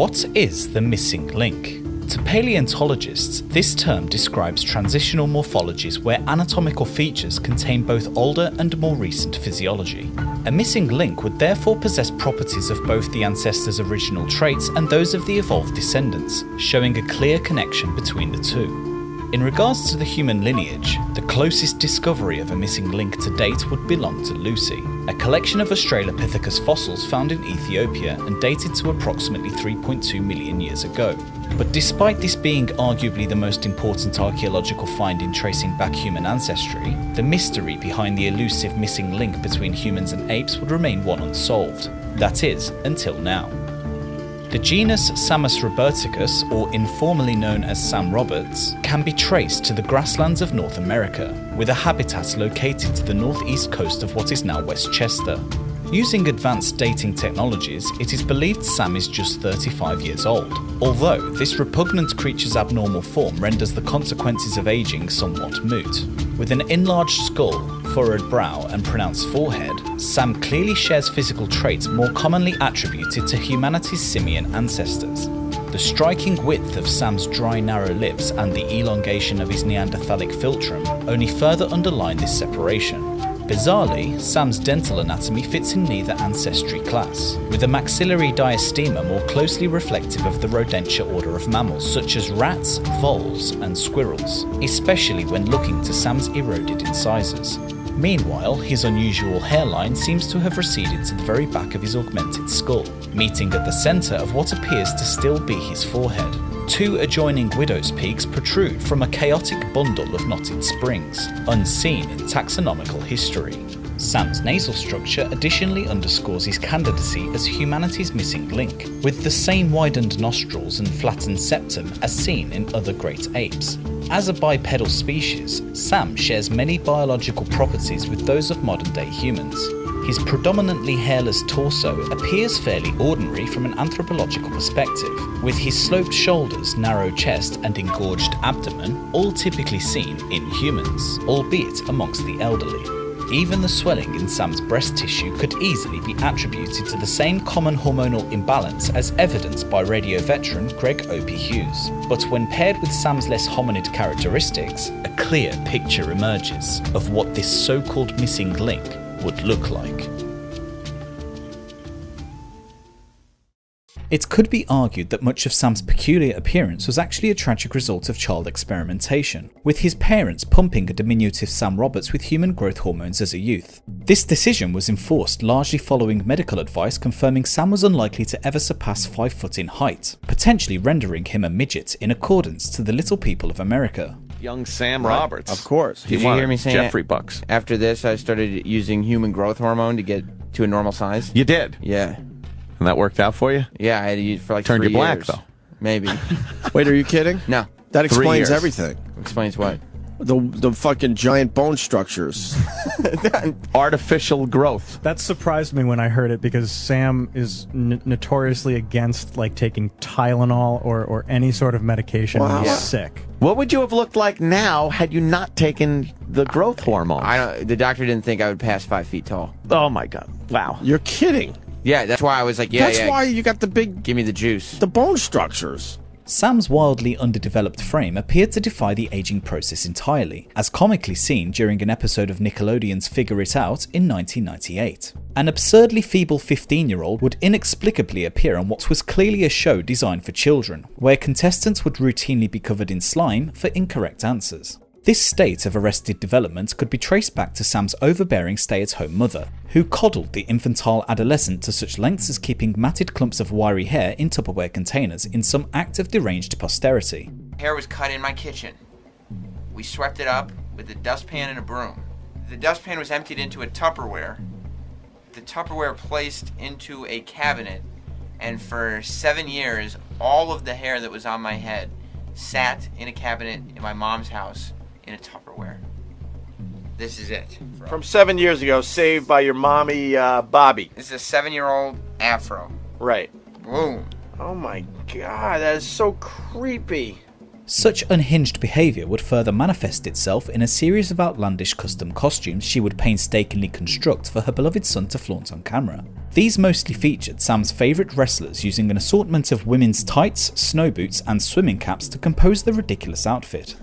What is the missing link? To paleontologists, this term describes transitional morphologies where anatomical features contain both older and more recent physiology. A missing link would therefore possess properties of both the ancestor's original traits and those of the evolved descendants, showing a clear connection between the two. In regards to the human lineage, the closest discovery of a missing link to date would belong to Lucy, a collection of Australopithecus fossils found in Ethiopia and dated to approximately 3.2 million years ago. But despite this being arguably the most important archaeological find in tracing back human ancestry, the mystery behind the elusive missing link between humans and apes would remain one unsolved. That is, until now. The genus Samus roberticus, or informally known as Sam Roberts, can be traced to the grasslands of North America, with a habitat located to the northeast coast of what is now West Chester. Using advanced dating technologies, it is believed Sam is just 35 years old, although this repugnant creature's abnormal form renders the consequences of aging somewhat moot. With an enlarged skull, furrowed brow and pronounced forehead, Sam clearly shares physical traits more commonly attributed to humanity's simian ancestors. The striking width of Sam's dry, narrow lips and the elongation of his Neanderthalic philtrum only further underline this separation. Bizarrely, Sam's dental anatomy fits in neither ancestry class, with a maxillary diastema more closely reflective of the rodentia order of mammals such as rats, voles, and squirrels, especially when looking to Sam's eroded incisors. Meanwhile, his unusual hairline seems to have receded to the very back of his augmented skull, meeting at the centre of what appears to still be his forehead. Two adjoining widow's peaks protrude from a chaotic bundle of knotted springs, unseen in taxonomical history. Sam's nasal structure additionally underscores his candidacy as humanity's missing link, with the same widened nostrils and flattened septum as seen in other great apes. As a bipedal species, Sam shares many biological properties with those of modern-day humans. His predominantly hairless torso appears fairly ordinary from an anthropological perspective, with his sloped shoulders, narrow chest and engorged abdomen all typically seen in humans, albeit amongst the elderly. Even the swelling in Sam's breast tissue could easily be attributed to the same common hormonal imbalance as evidenced by radio veteran Greg Opie Hughes. But when paired with Sam's less hominid characteristics, a clear picture emerges of what this so-called missing link would look like. It could be argued that much of Sam's peculiar appearance was actually a tragic result of child experimentation, with his parents pumping a diminutive Sam Roberts with human growth hormones as a youth. This decision was enforced largely following medical advice confirming Sam was unlikely to ever surpass 5 foot in height, potentially rendering him a midget in accordance to the Little People of America. Young Sam Roberts. Of course. Did you hear me saying Jeffrey Bucks. After this, I started using human growth hormone to get to a normal size? You did? Yeah. And that worked out for you? Yeah, I had to use it for like Turned 3 you black, years. though. Maybe. Wait, are you kidding? No. That 3 explains years. everything. Explains what? The fucking giant bone structures. Artificial growth. That surprised me when I heard it because Sam is notoriously against like taking Tylenol or any sort of medication when Wow. he's Yeah. sick. What would you have looked like now had you not taken the growth hormone? The doctor didn't think I would pass 5 feet tall. Oh my God. Wow. You're kidding. Yeah, that's why I was like, yeah, That's why you got the give me the juice. bone structures. Sam's wildly underdeveloped frame appeared to defy the aging process entirely, as comically seen during an episode of Nickelodeon's Figure It Out in 1998. An absurdly feeble 15-year-old would inexplicably appear on what was clearly a show designed for children, where contestants would routinely be covered in slime for incorrect answers. This state of arrested development could be traced back to Sam's overbearing stay-at-home mother, who coddled the infantile adolescent to such lengths as keeping matted clumps of wiry hair in Tupperware containers in some act of deranged posterity. Hair was cut in my kitchen. We swept it up with a dustpan and a broom. The dustpan was emptied into a Tupperware. The Tupperware placed into a cabinet, and for 7 years, all of the hair that was on my head sat in a cabinet in my mom's house in a Tupperware. This is it. From 7 years ago, saved by your mommy, Bobby. This is a 7-year-old afro. Right. Boom. Oh my God, that is so creepy. Such unhinged behaviour would further manifest itself in a series of outlandish custom costumes she would painstakingly construct for her beloved son to flaunt on camera. These mostly featured Sam's favourite wrestlers using an assortment of women's tights, snow boots and swimming caps to compose the ridiculous outfit.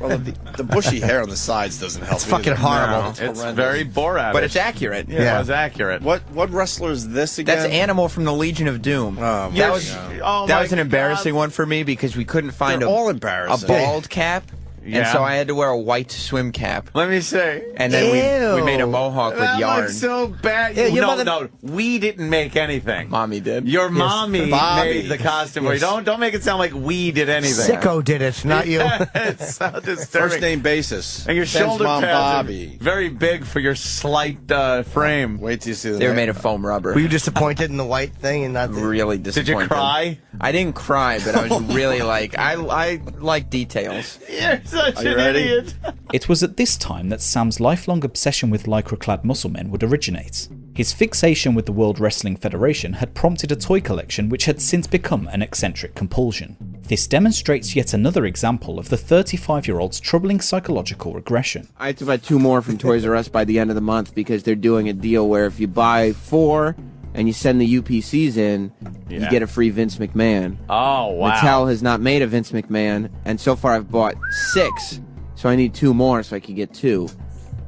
Well, the bushy hair on the sides doesn't help. It's fucking horrible. No, It's horrendous. very Borat. But it's accurate. Yeah, it's accurate. What wrestler is this again? That's Animal from the Legion of Doom. Oh, my that was God. that was an embarrassing one for me because we couldn't find They're a all a embarrassing. bald cap, and Yeah. so I had to wear a white swim cap. Let me say. And then we Ew. made a mohawk with That yarn. looks so bad. Yeah, your no, mother- no, we didn't make anything. Mommy did. Your mommy Bobby. made the costume for you. Don't make it sound like we did anything. Sicko did it, not you. It's so disturbing. First name basis. And your Ben's shoulder mom, pads Bobby. are very big for your slight frame. Wait till you see the They were neck. made of foam rubber. Were you disappointed in the white thing and not the... really Did disappointed. you cry? I didn't cry, but I was really like, I like details. You're such Are you ready? idiot. It was at this time that Sam's lifelong obsession with lycra-clad muscle men would originate. His fixation with the World Wrestling Federation had prompted a toy collection which had since become an eccentric compulsion. This demonstrates yet another example of the 35-year-old's troubling psychological regression. I have to buy 2 more from Toys R Us by the end of the month because they're doing a deal where if you buy 4 and you send the UPCs in, you get a free Vince McMahon. Oh, wow. Mattel has not made a Vince McMahon, and so far I've bought 6, so I need 2 more so I can get 2.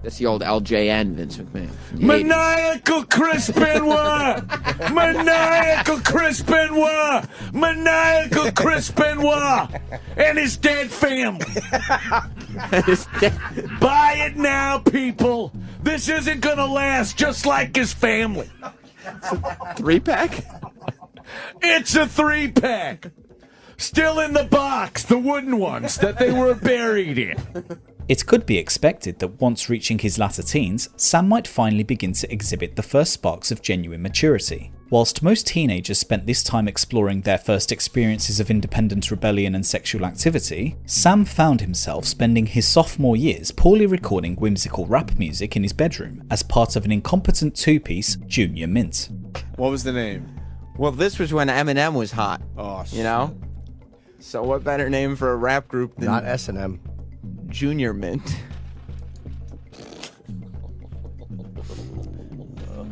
That's the old LJN Vince McMahon. from the 80s. Maniacal Chris Benoit! Maniacal Chris Benoit! Maniacal Chris Benoit! And his dead family! Buy it now, people! This isn't gonna last just like his family! 3-pack? It's a 3-pack! Still in the box, the wooden ones that they were buried in. It could be expected that once reaching his latter teens, Sam might finally begin to exhibit the first sparks of genuine maturity. Whilst most teenagers spent this time exploring their first experiences of independent rebellion and sexual activity, Sam found himself spending his sophomore years poorly recording whimsical rap music in his bedroom as part of an incompetent 2-piece Junior Mint. What was the name? Well, this was when Eminem was hot, Oh, you know? So what better name for a rap group than Not S&M. Junior Mint?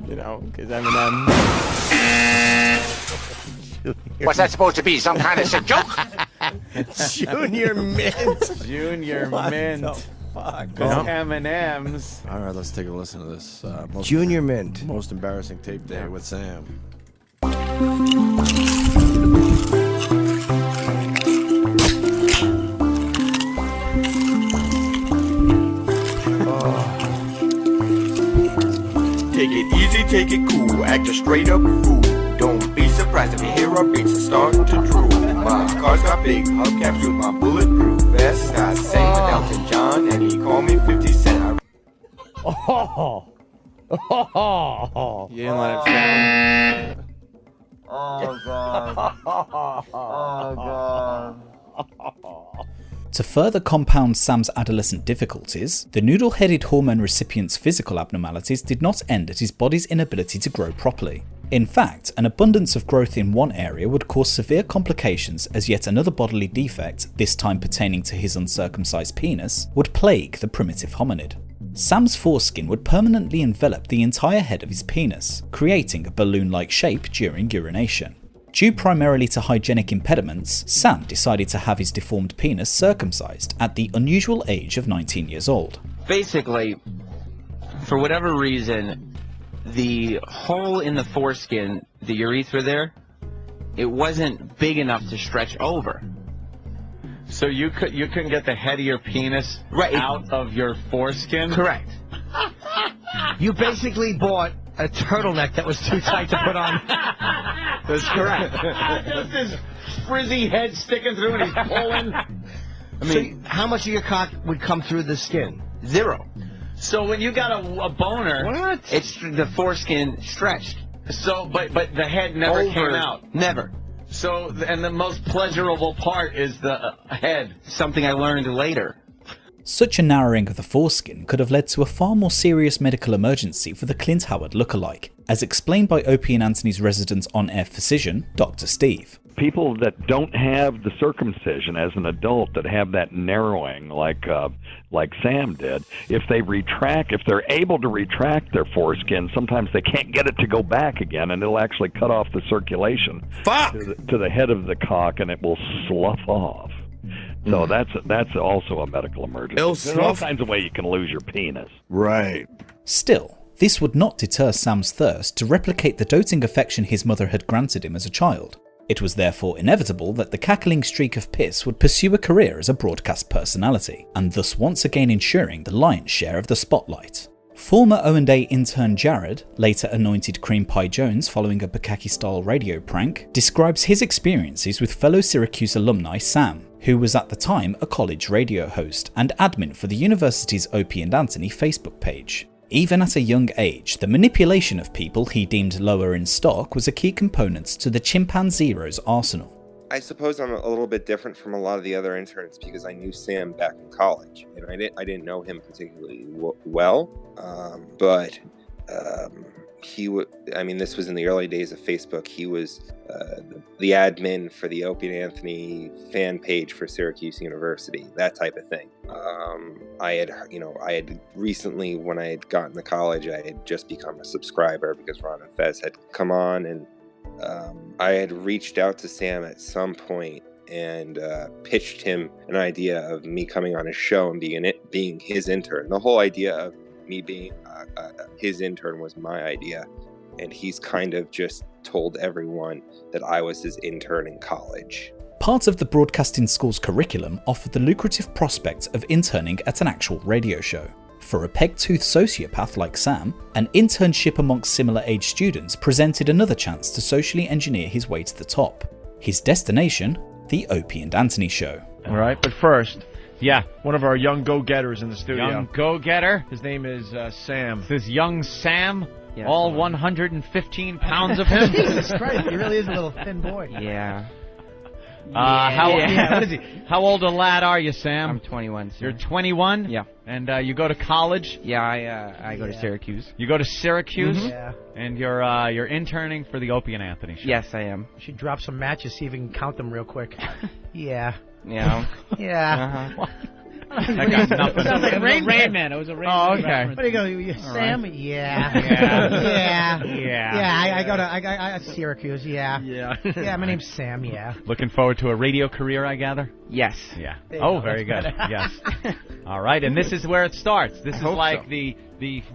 You know, because Eminem... What's that supposed to be? Some kind of sick joke? Junior Mint. Junior Mint. M&M's. All right, let's take a listen to this. Junior Mint. Most embarrassing tape day with Sam. Take it easy, take it cool, act a straight up fool. Don't be surprised if you hear our beats and start to drool. My car's got big hubcaps with my bulletproof vest. I sang with Elton John and he called me 50 Cent. You didn't let it fly. To further compound Sam's adolescent difficulties, the noodle-headed hormone recipient's physical abnormalities did not end at his body's inability to grow properly. In fact, an abundance of growth in one area would cause severe complications as yet another bodily defect, this time pertaining to his uncircumcised penis, would plague the primitive hominid. Sam's foreskin would permanently envelop the entire head of his penis, creating a balloon-like shape during urination. Due primarily to hygienic impediments, Sam decided to have his deformed penis circumcised at the unusual age of 19 years old. Basically, for whatever reason, the hole in the foreskin, the urethra there, it wasn't big enough to stretch over. So you couldn't get the head of your penis out of your foreskin? Correct. You basically bought a turtleneck that was too tight to put on. That's correct. Just this frizzy head sticking through and he's pulling. I mean, how much of your cock would come through the skin? 0. So when you got a boner, What? It's the foreskin stretched. so but the head never came out. Never. So and the most pleasurable part is the head. Something I learned later. Such a narrowing of the foreskin could have led to a far more serious medical emergency for the Clint Howard lookalike, as explained by Opie and Anthony's resident on-air physician, Dr. Steve. people that don't have the circumcision as an adult, that have that narrowing like Sam did, if they're able to retract their foreskin, sometimes they can't get it to go back again, and it'll actually cut off the circulation to the head of the cock, and it will slough off. So that's also a medical emergency. There's all kinds of ways you can lose your penis. Right. Still, this would not deter Sam's thirst to replicate the doting affection his mother had granted him as a child. It was therefore inevitable that the cackling streak of piss would pursue a career as a broadcast personality, and thus once again ensuring the lion's share of the spotlight. Former O&A intern Jared, later anointed Cream Pie Jones following a Bukkake-style radio prank, describes his experiences with fellow Syracuse alumni Sam, who was at the time a college radio host and admin for the university's Opie and Anthony Facebook page. Even at a young age, the manipulation of people he deemed lower in stock was a key component to the Chimpanzero's arsenal. I suppose I'm a little bit different from a lot of the other interns because I knew Sam back in college, and I didn't know him particularly well, but he would. I mean, this was in the early days of Facebook. He was the admin for the Opie and Anthony fan page for Syracuse University, that type of thing. I had recently, when I had gotten to college, I had just become a subscriber because Ron and Fez had come on, and I had reached out to Sam at some point and pitched him an idea of me coming on his show and being his intern. The whole idea of me being his intern was my idea, and he's kind of just told everyone that I was his intern in college. Part of the broadcasting school's curriculum offered the lucrative prospect of interning at an actual radio show. For a peg-toothed sociopath like Sam, an internship amongst similar-age students presented another chance to socially engineer his way to the top. His destination, the Opie and Anthony Show. All right, but first, one of our young go-getters in the studio. Young go-getter? His name is Sam. This is young Sam? Yeah, all 115 pounds of him? Jesus Christ, he really is a little thin boy. Yeah. What is he? How old a lad are you, Sam? I'm 21. Sir. You're 21? Yeah. And you go to college? Yeah, I go to Syracuse. You go to Syracuse? Mm-hmm. Yeah. And you're interning for the Opie and Anthony show? Yes, I am. You should drop some matches, see if we can count them real quick. Yeah. Yeah. Yeah. Uh-huh. That got nothing. Sounds like Rain Man. It was a Rain Man. Oh, okay. Reference. What do you go? Sam? Right. Yeah. Yeah. I go to Syracuse. Yeah. Yeah. Yeah. My name's Sam. Yeah. Looking forward to a radio career, I gather? Yes. Yeah. Oh, very good. Yes. All right, and this is where it starts. This is like the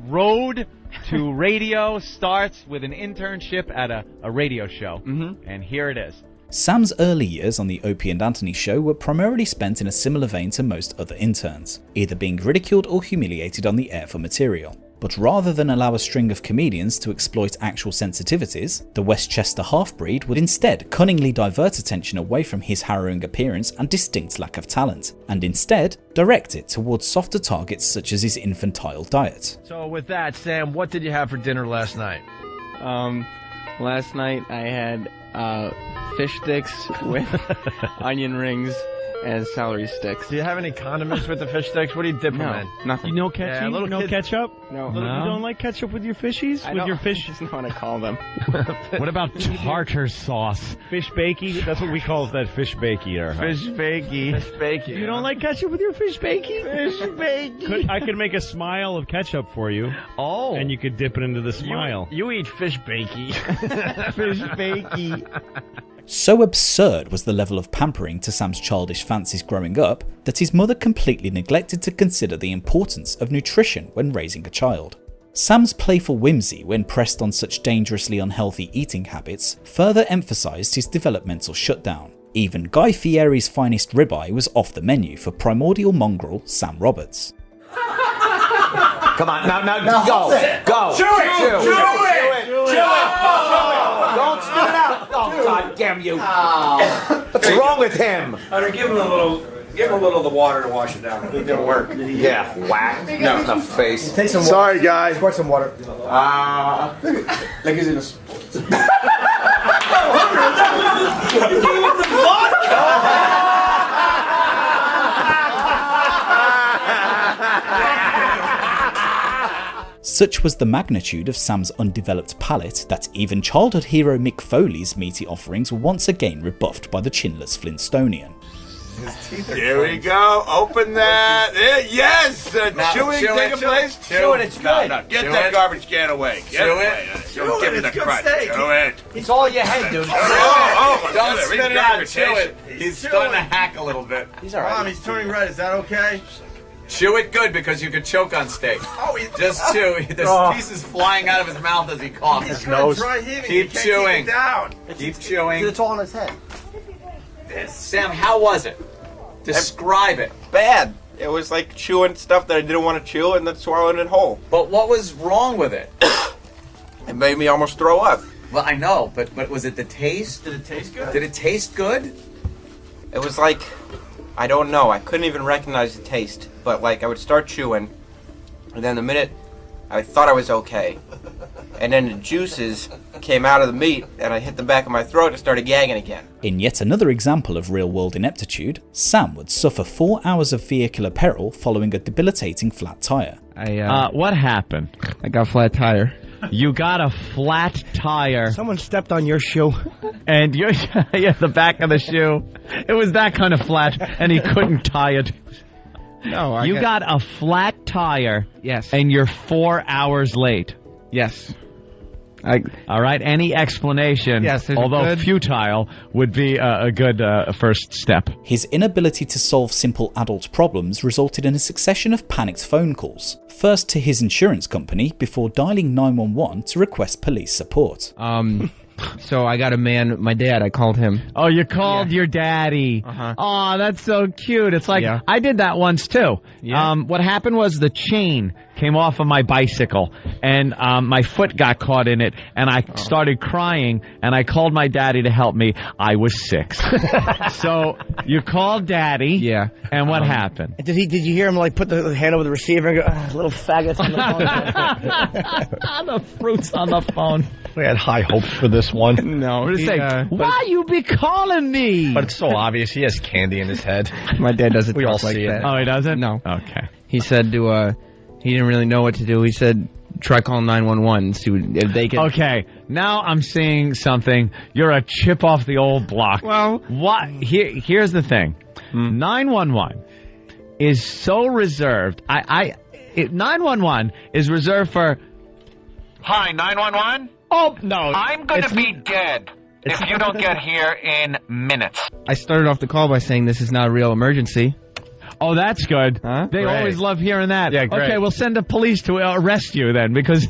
road to radio starts with an internship at a radio show. Mm-hmm. And here it is. Sam's early years on the Opie and Anthony show were primarily spent in a similar vein to most other interns, either being ridiculed or humiliated on the air for material. But rather than allow a string of comedians to exploit actual sensitivities, the Westchester half-breed would instead cunningly divert attention away from his harrowing appearance and distinct lack of talent, and instead direct it towards softer targets such as his infantile diet. So with that, Sam, what did you have for dinner last night? Last night I had fish sticks with onion rings and celery sticks. Do you have any condiments with the fish sticks? What do you dip them in? Nothing. No ketchup? Yeah, no ketchup? No. You don't like ketchup with your fishies? With your fish? I just know what to call them. What about tartar sauce? Fish bakey? That's what we call that, fish bakey. Fish bakey. Fish bakey. You don't like ketchup with your fish bakey? Fish bakey. I could make a smile of ketchup for you. Oh. And you could dip it into the smile. You eat fish bakey. Fish bakey. So absurd was the level of pampering to Sam's childish fancies growing up that his mother completely neglected to consider the importance of nutrition when raising a child. Sam's playful whimsy when pressed on such dangerously unhealthy eating habits further emphasised his developmental shutdown. Even Guy Fieri's finest ribeye was off the menu for primordial mongrel Sam Roberts. Come on, now, go. Chew it! Don't spit it out. Oh, God damn you. What's wrong with him? Hunter, give him a little of the water to wash it down. I think it'll work. Yeah, whack. No, in the face. Take some water. Sorry, guys. Pour some water. Like he's in a... Such was the magnitude of Sam's undeveloped palate that even childhood hero Mick Foley's meaty offerings were once again rebuffed by the chinless Flintstonian. Here we go. Open that. Yes. Chewing taking place. Chew it. It's good. No. Get that garbage can away. Get it away. Don't give me the crutch. Chew it. It's all your head, dude. Don't spit it out. Chew it. He's starting to hack a little bit. He's all right. Mom, he's turning red. Is that okay? Chew it good because you could choke on steak. Just chew. There's pieces flying out of his mouth as he coughs. His nose. Keep chewing. Keep chewing. It's all in his head. Sam, how was it? Describe it. Bad. It was like chewing stuff that I didn't want to chew and then swallowing it whole. But what was wrong with it? It made me almost throw up. Well, I know, but was it the taste? Did it taste good? Did it taste good? It was like, I don't know. I couldn't even recognize the taste. But like, I would start chewing, and then the minute I thought I was okay, and then the juices came out of the meat, and I hit the back of my throat and started gagging again. In yet another example of real-world ineptitude, Sam would suffer 4 hours of vehicular peril following a debilitating flat tire. What happened? I got a flat tire. You got a flat tire. Someone stepped on your shoe. And the back of the shoe. It was that kind of flat, and he couldn't tie it. No, You got a flat tire. Yes. And you're 4 hours late. Yes. All right. Any explanation, yes, although futile, would be a good first step. His inability to solve simple adult problems resulted in a succession of panicked phone calls, first to his insurance company before dialing 911 to request police support. So I got a man, my dad, I called him. Oh, you called your daddy. Oh, that's so cute. It's like, I did that once too. What happened was the chain came off of my bicycle, and my foot got caught in it, and I started crying, and I called my daddy to help me. I was 6. So you called daddy. Yeah. And what happened? Did you hear him like put the hand over the receiver and go, little faggots on the phone? The fruits on the phone. We had high hopes for this one. No. We're just saying, why you be calling me? But it's so obvious. He has candy in his head. My dad doesn't. We all like see that. it. Oh, he doesn't? No. Okay. He said he didn't really know what to do. He said, try calling 911 and see if they can. Okay, now I'm seeing something. You're a chip off the old block. Well, what? Here's the thing. 911 is so reserved. 911 is reserved for. Hi, 911? Oh, no. I'm going to be dead if you don't get here in minutes. I started off the call by saying this is not a real emergency. Oh, that's good. Huh? They always love hearing that. Yeah, great. Okay, we'll send the police to arrest you then, because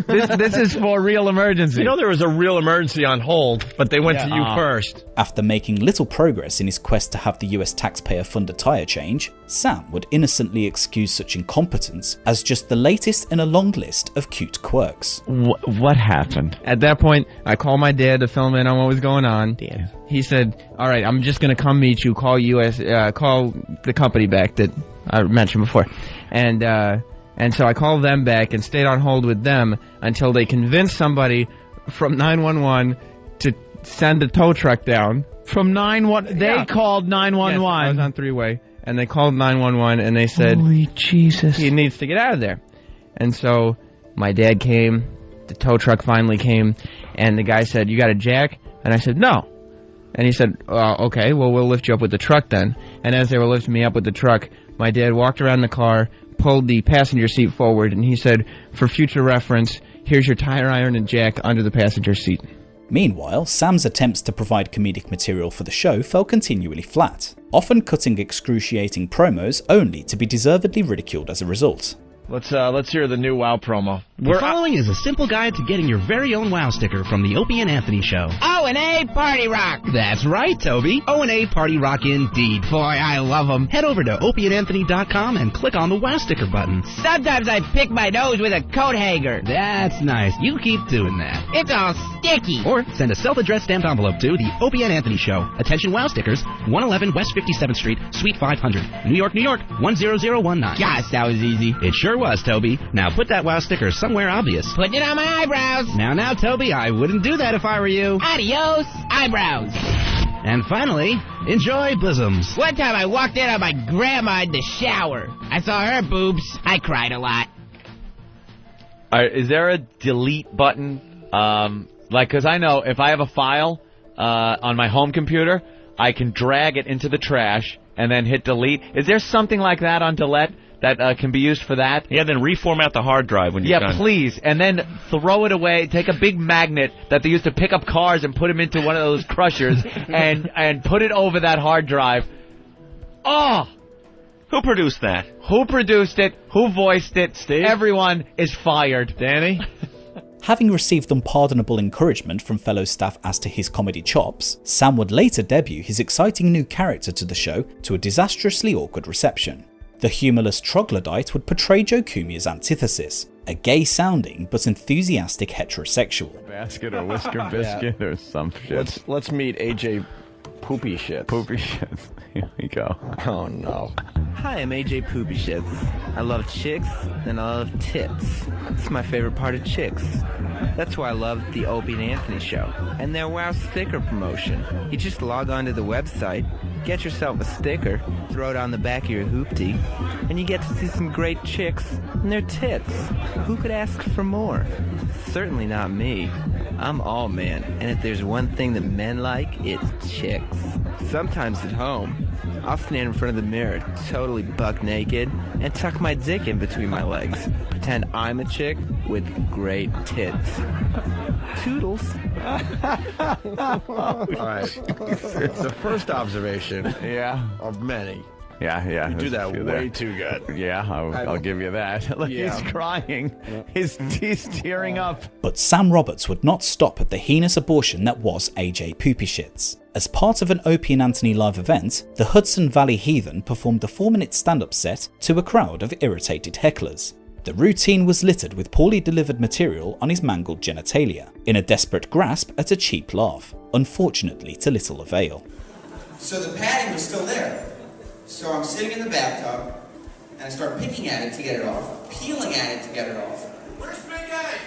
this is for real emergency. You know there was a real emergency on hold, but they went to you first. After making little progress in his quest to have the US taxpayer fund a tyre change, Sam would innocently excuse such incompetence as just the latest in a long list of cute quirks. What happened? At that point, I called my dad to fill him in on what was going on. Damn. He said, all right, I'm just going to come meet you, call the company back that I mentioned before. And so I called them back and stayed on hold with them until they convinced somebody from 911 to send the tow truck down. From 911? They called 911. Yes, I was on three-way. And they called 911 and they said, holy Jesus, he needs to get out of there. And so my dad came, the tow truck finally came, and the guy said, you got a jack? And I said, no. And he said, okay, well, we'll lift you up with the truck then. And as they were lifting me up with the truck, my dad walked around the car, pulled the passenger seat forward, and he said, for future reference, here's your tire iron and jack under the passenger seat. Meanwhile, Sam's attempts to provide comedic material for the show fell continually flat, often cutting excruciating promos only to be deservedly ridiculed as a result. Let's hear the new WoW promo. The following is a simple guide to getting your very own WoW sticker from the Opie and Anthony Show. O&A Party Rock! That's right, Toby. O&A Party Rock indeed. Boy, I love them. Head over to opieandanthony.com and click on the WoW sticker button. Sometimes I pick my nose with a coat hanger. That's nice. You keep doing that. It's all sticky. Or send a self-addressed stamped envelope to the Opie and Anthony Show. Attention WoW stickers, 111 West 57th Street, Suite 500. New York, New York, 10019. Gosh, that was easy. It sure was, Toby. Now put that WoW sticker somewhere obvious. Putting it on my eyebrows. Now, Toby, I wouldn't do that if I were you. Adios, eyebrows. And finally, enjoy bosoms. One time I walked in on my grandma in the shower. I saw her boobs. I cried a lot. Is there a delete button? Because I know if I have a file on my home computer, I can drag it into the trash and then hit delete. Is there something like that on Delete that can be used for that? Yeah, then reformat the hard drive when you're done. Yeah, please. And then throw it away. Take a big magnet that they used to pick up cars and put them into one of those crushers and put it over that hard drive. Oh! Who produced that? Who produced it? Who voiced it? Steve? Everyone is fired. Danny? Having received unpardonable encouragement from fellow staff as to his comedy chops, Sam would later debut his exciting new character to the show to a disastrously awkward reception. The humourless troglodyte would portray Joe Cumia's antithesis, a gay-sounding but enthusiastic heterosexual. Basket or whisker biscuit or some shit. Let's meet AJ Poopy Shits. Poopy Shits. Here we go. Oh no. Hi, I'm AJ Poopy Shits. I love chicks and I love tits. It's my favorite part of chicks. That's why I love the Opie and Anthony show and their Wow sticker promotion. You just log on to the website, get yourself a sticker, throw it on the back of your hoopty, and you get to see some great chicks and their tits. Who could ask for more? Certainly not me. I'm all man, and if there's one thing that men like, it's chicks. Sometimes at home, I'll stand in front of the mirror, totally buck naked, and tuck my dick in between my legs. Pretend I'm a chick with great tits. Toodles. All right. It's the first observation of many. Yeah. You do that way too good. Yeah, I'll give you that. Look, he's crying. He's tearing up. But Sam Roberts would not stop at the heinous abortion that was AJ Poopy Shits. As part of an Opie and Anthony live event, the Hudson Valley Heathen performed a 4-minute stand-up set to a crowd of irritated hecklers. The routine was littered with poorly delivered material on his mangled genitalia, in a desperate grasp at a cheap laugh, unfortunately to little avail. So the padding was still there. So I'm sitting in the bathtub, and I start picking at it to get it off, peeling at it to get it off. Where's Big A?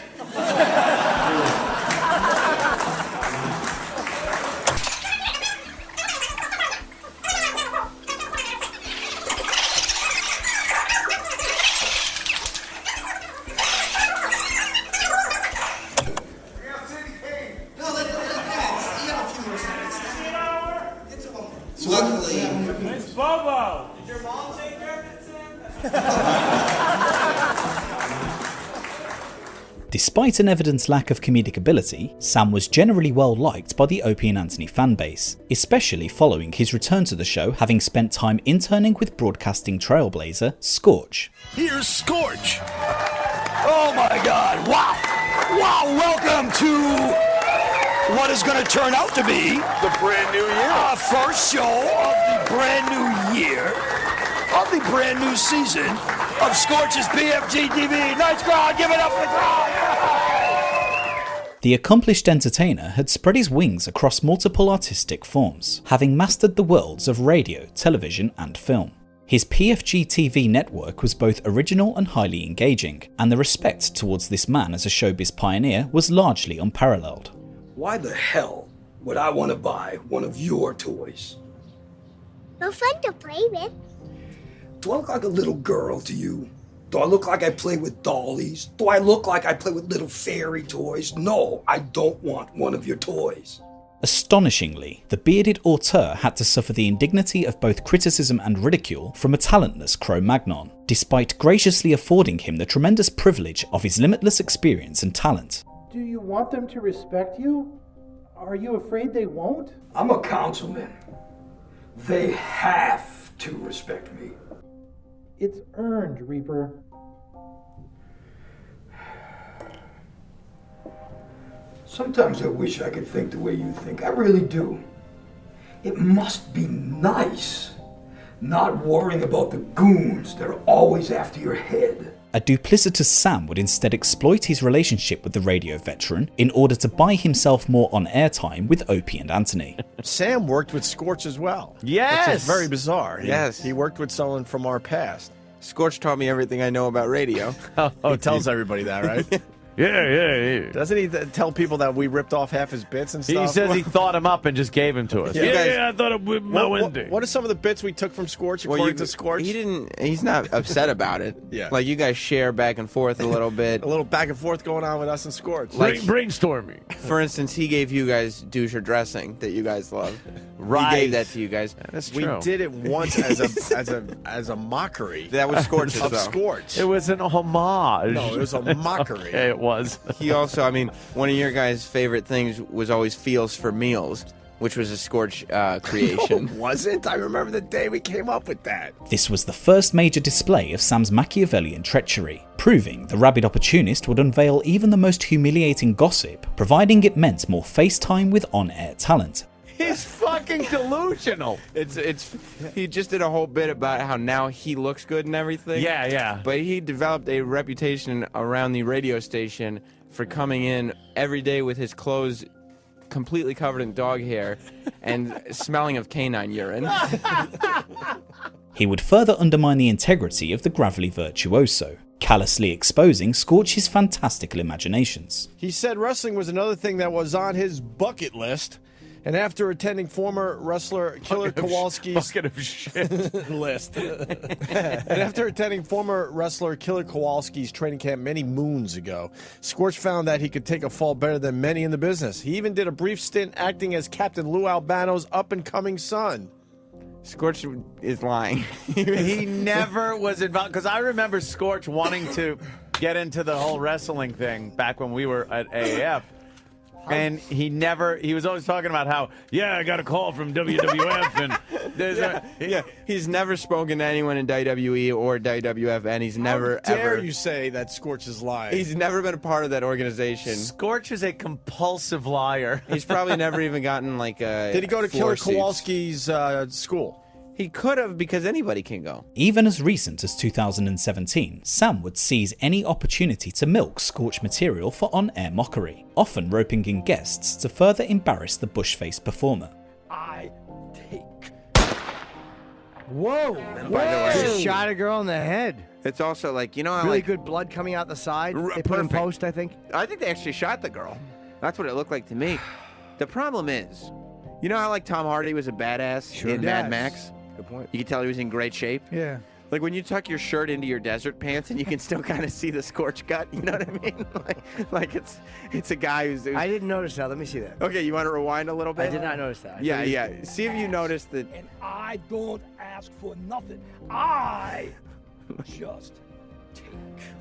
Luckily, it's Bobo. Did your mom take care of it, Sam? Despite an evident lack of comedic ability, Sam was generally well liked by the Opie and Anthony fanbase, especially following his return to the show, having spent time interning with broadcasting trailblazer Scorch. Here's Scorch. Oh my God! Wow! Wow! Welcome to what is going to turn out to be the brand new year. First show of the brand new year, of the brand new season of Scorch's BFG TV. Nice crowd, give it up for the crowd. The accomplished entertainer had spread his wings across multiple artistic forms, having mastered the worlds of radio, television and film. His PFG TV network was both original and highly engaging, and the respect towards this man as a showbiz pioneer was largely unparalleled. Why the hell would I want to buy one of your toys? No fun to play with. Do I look like a little girl to you? Do I look like I play with dollies? Do I look like I play with little fairy toys? No, I don't want one of your toys. Astonishingly, the bearded auteur had to suffer the indignity of both criticism and ridicule from a talentless Cro-Magnon, despite graciously affording him the tremendous privilege of his limitless experience and talent. Do you want them to respect you? Are you afraid they won't? I'm a councilman. They have to respect me. It's earned, Reaper. Sometimes I wish I could think the way you think. I really do. It must be nice not worrying about the goons that are always after your head. A duplicitous Sam would instead exploit his relationship with the radio veteran in order to buy himself more on-air time with Opie and Anthony. Sam worked with Scorch as well. Yes! Which is very bizarre. Yes. He worked with someone from our past. Scorch taught me everything I know about radio. He tells everybody that, right? Yeah. Doesn't he tell people that we ripped off half his bits and stuff? He says he thought him up and just gave him to us. I thought it would what are some of the bits we took from Scorch, according to Scorch? He's not upset about it. Yeah. Like, you guys share back and forth a little bit. A little back and forth going on with us and Scorch. Like, brainstorming. For instance, he gave you guys doucher dressing that you guys love. Right. He gave that to you guys. That's we true. did it once as a mockery. That was Scorch's, of though. Scorch. It was an homage. No, it was a mockery. Okay, it was. He also, I mean, one of your guys' favorite things was always Feels for Meals, which was a Scorch creation. No, it wasn't. I remember the day we came up with that. This was the first major display of Sam's Machiavellian treachery, proving the rabid opportunist would unveil even the most humiliating gossip, providing it meant more face time with on-air talent. He's fucking delusional. He just did a whole bit about how now he looks good and everything. Yeah. But he developed a reputation around the radio station for coming in every day with his clothes completely covered in dog hair and smelling of canine urine. He would further undermine the integrity of the Gravelly virtuoso, callously exposing Scorch's fantastical imaginations. He said wrestling was another thing that was on his bucket list. And after attending former wrestler Killer Kowalski's bucket of shit list, and after attending former wrestler Killer Kowalski's training camp many moons ago, Scorch found that he could take a fall better than many in the business. He even did a brief stint acting as Captain Lou Albano's up-and-coming son. Scorch is lying. He never was involved, because I remember Scorch wanting to get into the whole wrestling thing back when we were at AAF. And he was always talking about how, I got a call from WWF. And he's never spoken to anyone in WWE or WWF, and he's never How dare ever. you say that Scorch is lying? He's never been a part of that organization. Scorch is a compulsive liar. He's probably never even gotten like a. Did he go to Killer floor seats. Kowalski's school? He could have, because anybody can go. Even as recent as 2017, Sam would seize any opportunity to milk Scorch material for on-air mockery, often roping in guests to further embarrass the bush-faced performer. I take. Whoa! And by the way, Just shot a girl in the head. It's also like, how Really good blood coming out the side. They put in post, I think. I think they actually shot the girl. That's what it looked like to me. The problem is, how like Tom Hardy was a badass in Mad Max? Good point. You can tell he was in great shape. Yeah. Like when you tuck your shirt into your desert pants and you can still kind of see the Scorch gut, you know what I mean? like it's a guy who's... I didn't notice that. Let me see that. Okay, you want to rewind a little bit? I did not notice that. Yeah. See if you noticed that... And I don't ask for nothing. I just take.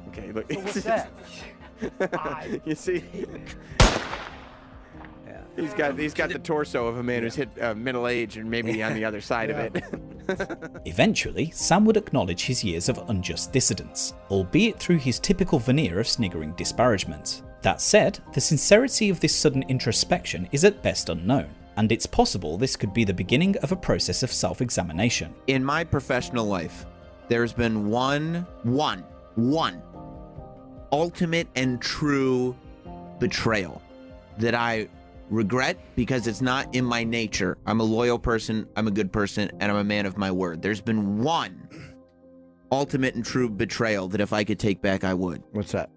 Okay, look. So what's that? I you see? He's got the torso of a man who's hit middle age and maybe on the other side of it. Eventually, Sam would acknowledge his years of unjust dissidence, albeit through his typical veneer of sniggering disparagement. That said, the sincerity of this sudden introspection is at best unknown, and it's possible this could be the beginning of a process of self-examination. In my professional life, there's been one ultimate and true betrayal that I regret because it's not in my nature. I'm a loyal person, I'm a good person, and I'm a man of my word. There's been one ultimate and true betrayal that if I could take back, I would. What's that?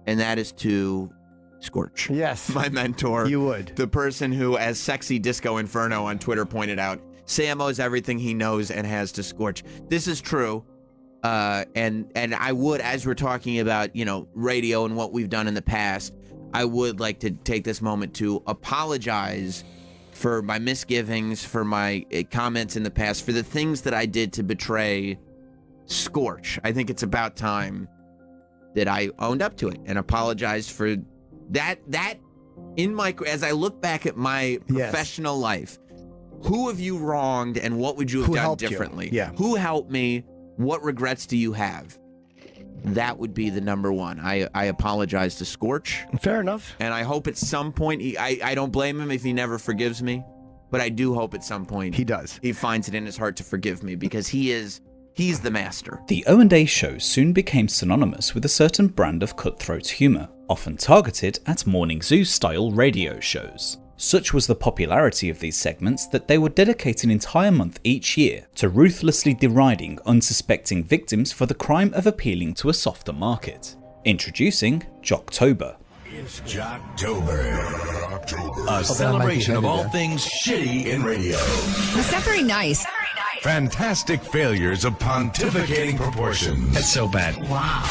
And that is to Scorch. Yes. My mentor. You would. The person who, as Sexy Disco Inferno on Twitter pointed out, Sam owes everything he knows and has to Scorch. This is true. And I would, as we're talking about, radio and what we've done in the past, I would like to take this moment to apologize for my misgivings, for my comments in the past, for the things that I did to betray Scorch. I think it's about time that I owned up to it and apologized for that as I look back at my professional life, who have you wronged and what would you have done differently? Yeah. Who helped me? What regrets do you have? That would be the number one. I apologize to Scorch. Fair enough. And I hope at some point, I don't blame him if he never forgives me, but I do hope at some point he does. He finds it in his heart to forgive me because he's the master. The O&A show soon became synonymous with a certain brand of cutthroat humour, often targeted at Morning Zoo-style radio shows. Such was the popularity of these segments that they would dedicate an entire month each year to ruthlessly deriding unsuspecting victims for the crime of appealing to a softer market. Introducing Jocktober. It's Jocktober. A celebration of all things shitty in radio. It's not very nice. Fantastic failures of pontificating proportions. That's so bad. Wow.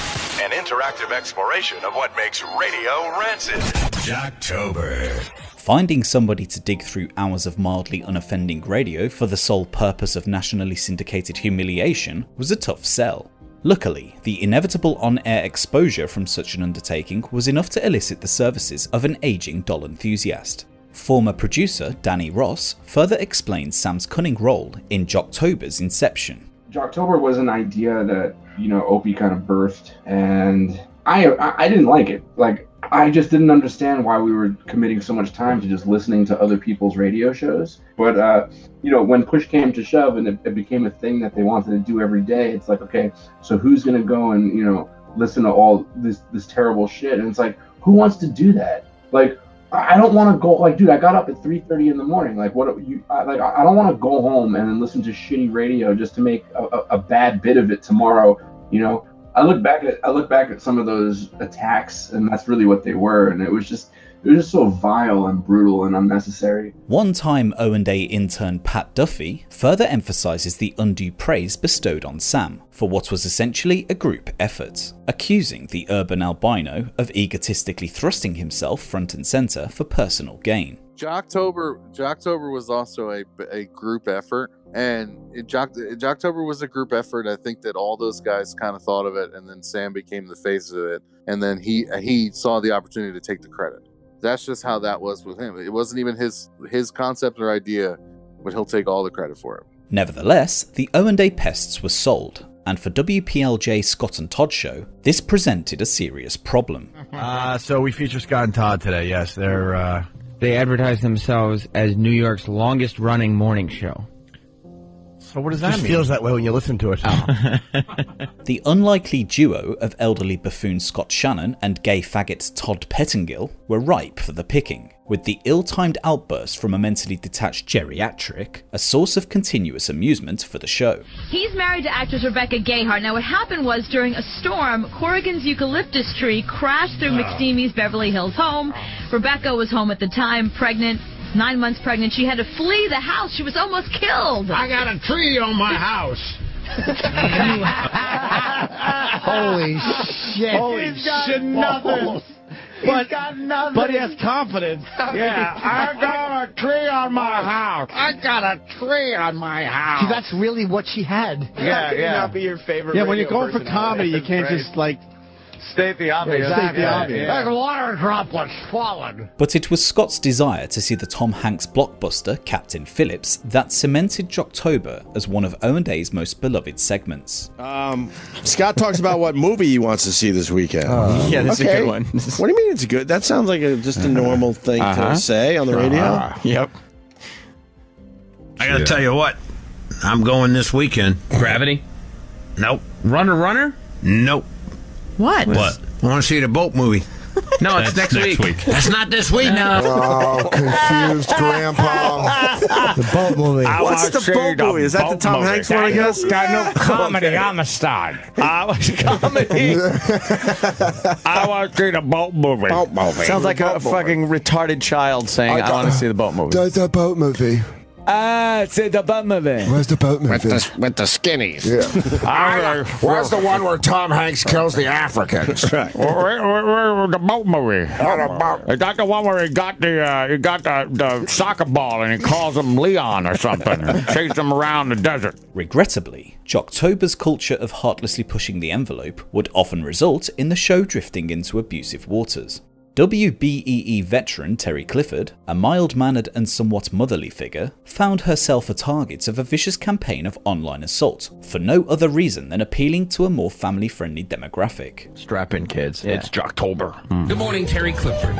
An interactive exploration of what makes radio rancid. Jocktober. Finding somebody to dig through hours of mildly unoffending radio for the sole purpose of nationally syndicated humiliation was a tough sell. Luckily, the inevitable on-air exposure from such an undertaking was enough to elicit the services of an aging doll enthusiast. Former producer Danny Ross further explains Sam's cunning role in Jocktober's inception. Jocktober was an idea that, Opie kind of birthed, and I didn't like it. I just didn't understand why we were committing so much time to just listening to other people's radio shows. But, when push came to shove and it became a thing that they wanted to do every day, it's like, okay, so who's going to go and, listen to all this terrible shit? And it's like, who wants to do that? I don't want to go, dude, I got up at 3:30 in the morning. I don't want to go home and then listen to shitty radio just to make a bad bit of it tomorrow, I look back at some of those attacks, and that's really what they were, and it was just so vile and brutal and unnecessary. One-time O&A intern Pat Duffy further emphasises the undue praise bestowed on Sam for what was essentially a group effort, accusing the urban albino of egotistically thrusting himself front and centre for personal gain. Jocktober was also a group effort, and Jocktober was a group effort. I think that all those guys kind of thought of it, and then Sam became the face of it, and then he saw the opportunity to take the credit. That's just how that was with him. It wasn't even his concept or idea, but he'll take all the credit for it. Nevertheless, the O&A pests were sold, and for WPLJ Scott and Todd show, this presented a serious problem. So we feature Scott and Todd today. Yes, they advertise themselves as New York's longest running morning show. So what does It that just mean? feels that way when you listen to it. The unlikely duo of elderly buffoon Scott Shannon and gay faggot Todd Pettingill were ripe for the picking, with the ill-timed outburst from a mentally detached geriatric a source of continuous amusement for the show. He's married to actress Rebecca Gayheart. Now, what happened was, during a storm, Corrigan's eucalyptus tree crashed through McSteamy's Beverly Hills home. Rebecca was home at the time, pregnant. 9 months pregnant. She had to flee the house. She was almost killed. I got a tree on my house. Holy shit. Holy shit, nothing. But he has confidence. Yeah, I got a tree on my house. I got a tree on my house. See, that's really what she had. Yeah, yeah. Not be your favorite. Yeah, when radio you're going for personality. comedy, you can't just state the obvious. State the obvious. Yeah. There's water droplets falling. But it was Scott's desire to see the Tom Hanks blockbuster Captain Phillips that cemented Jocktober as one of O&A's most beloved segments. Scott talks about what movie he wants to see this weekend. Yeah, that's a good one. What do you mean it's good? That sounds like just a normal thing to say on the radio. Yep. I gotta tell you what, I'm going this weekend. Gravity? Nope. Runner? Nope. What? What? I want to see the boat movie. No, it's next week. That's not this week. No. Oh, confused Grandpa. The boat movie. What's the boat movie? Is that the Tom Hanks one, I guess? Got no comedy on the side. I was comedy. I want to see the boat movie. Boat movie. Sounds like a fucking retarded child saying, I want to see the boat movie. Does the boat movie? See the boat movie. Where's the boat movie? With the skinnies. Yeah. Where's the one where Tom Hanks kills the Africans? Right. Where the boat movie? Is that the one where he got the soccer ball and he calls him Leon or something and chases him around the desert? Regrettably, Jocktober's culture of heartlessly pushing the envelope would often result in the show drifting into abusive waters. WBEE veteran Terry Clifford, a mild-mannered and somewhat motherly figure, found herself a target of a vicious campaign of online assault for no other reason than appealing to a more family-friendly demographic. Strap in, kids. Yeah. It's Jocktober. Good morning, Terry Clifford.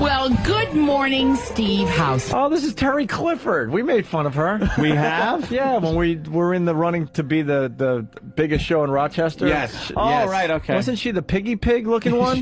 Well, good morning, Steve House. Oh, this is Terry Clifford. We made fun of her. We have? Yeah, when we were in the running to be the biggest show in Rochester. Yes. Oh, Yes. right, okay. Wasn't she the piggy pig looking one?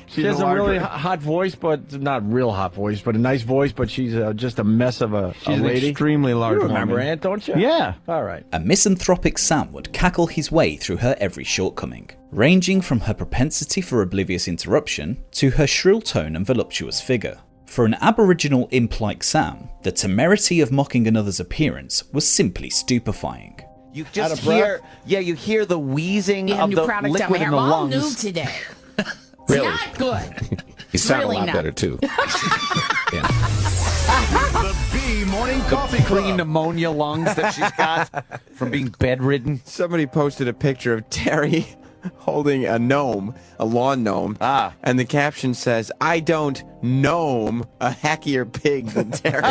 she has a really hot voice, but not real hot voice, but a nice voice, but she's just a mess of a She's lady. an extremely large You remember woman. Aunt, don't you? Yeah. All right. A misanthropic Sam would cackle his way through her every shortcoming. ranging from her propensity for oblivious interruption to her shrill tone and voluptuous figure. For an Aboriginal imp like Sam, the temerity of mocking another's appearance was simply stupefying. You just hear, you hear the wheezing of the liquid in the All lungs. new today. Really? Not good. You sound Really a lot not. better, too. The B morning coffee clean pneumonia lungs that she's got from being bedridden. Somebody posted a picture of Terry holding a gnome, a lawn gnome, and the caption says, "I don't gnome a hackier pig than Terry."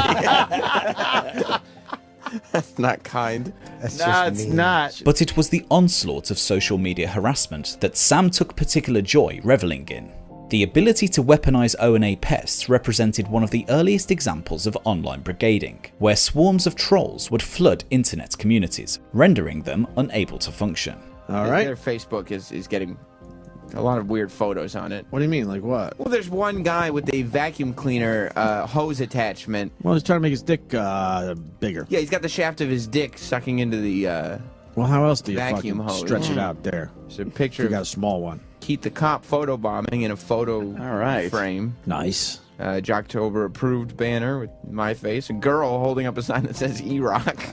That's not kind. It's not. But it was the onslaught of social media harassment that Sam took particular joy reveling in. The ability to weaponize O&A pests represented one of the earliest examples of online brigading, where swarms of trolls would flood internet communities, rendering them unable to function. All right. Their Facebook is getting a lot of weird photos on it. What do you mean? Like what? Well, there's one guy with a vacuum cleaner hose attachment. Well, he's trying to make his dick bigger. Yeah, he's got the shaft of his dick sucking into the Well, how else do you vacuum fucking hose. stretch it out there? There's a picture You got a of small one. Keith the cop photobombing in a photo frame. Nice. Jocktober approved banner with my face. A girl holding up a sign that says E-Rock.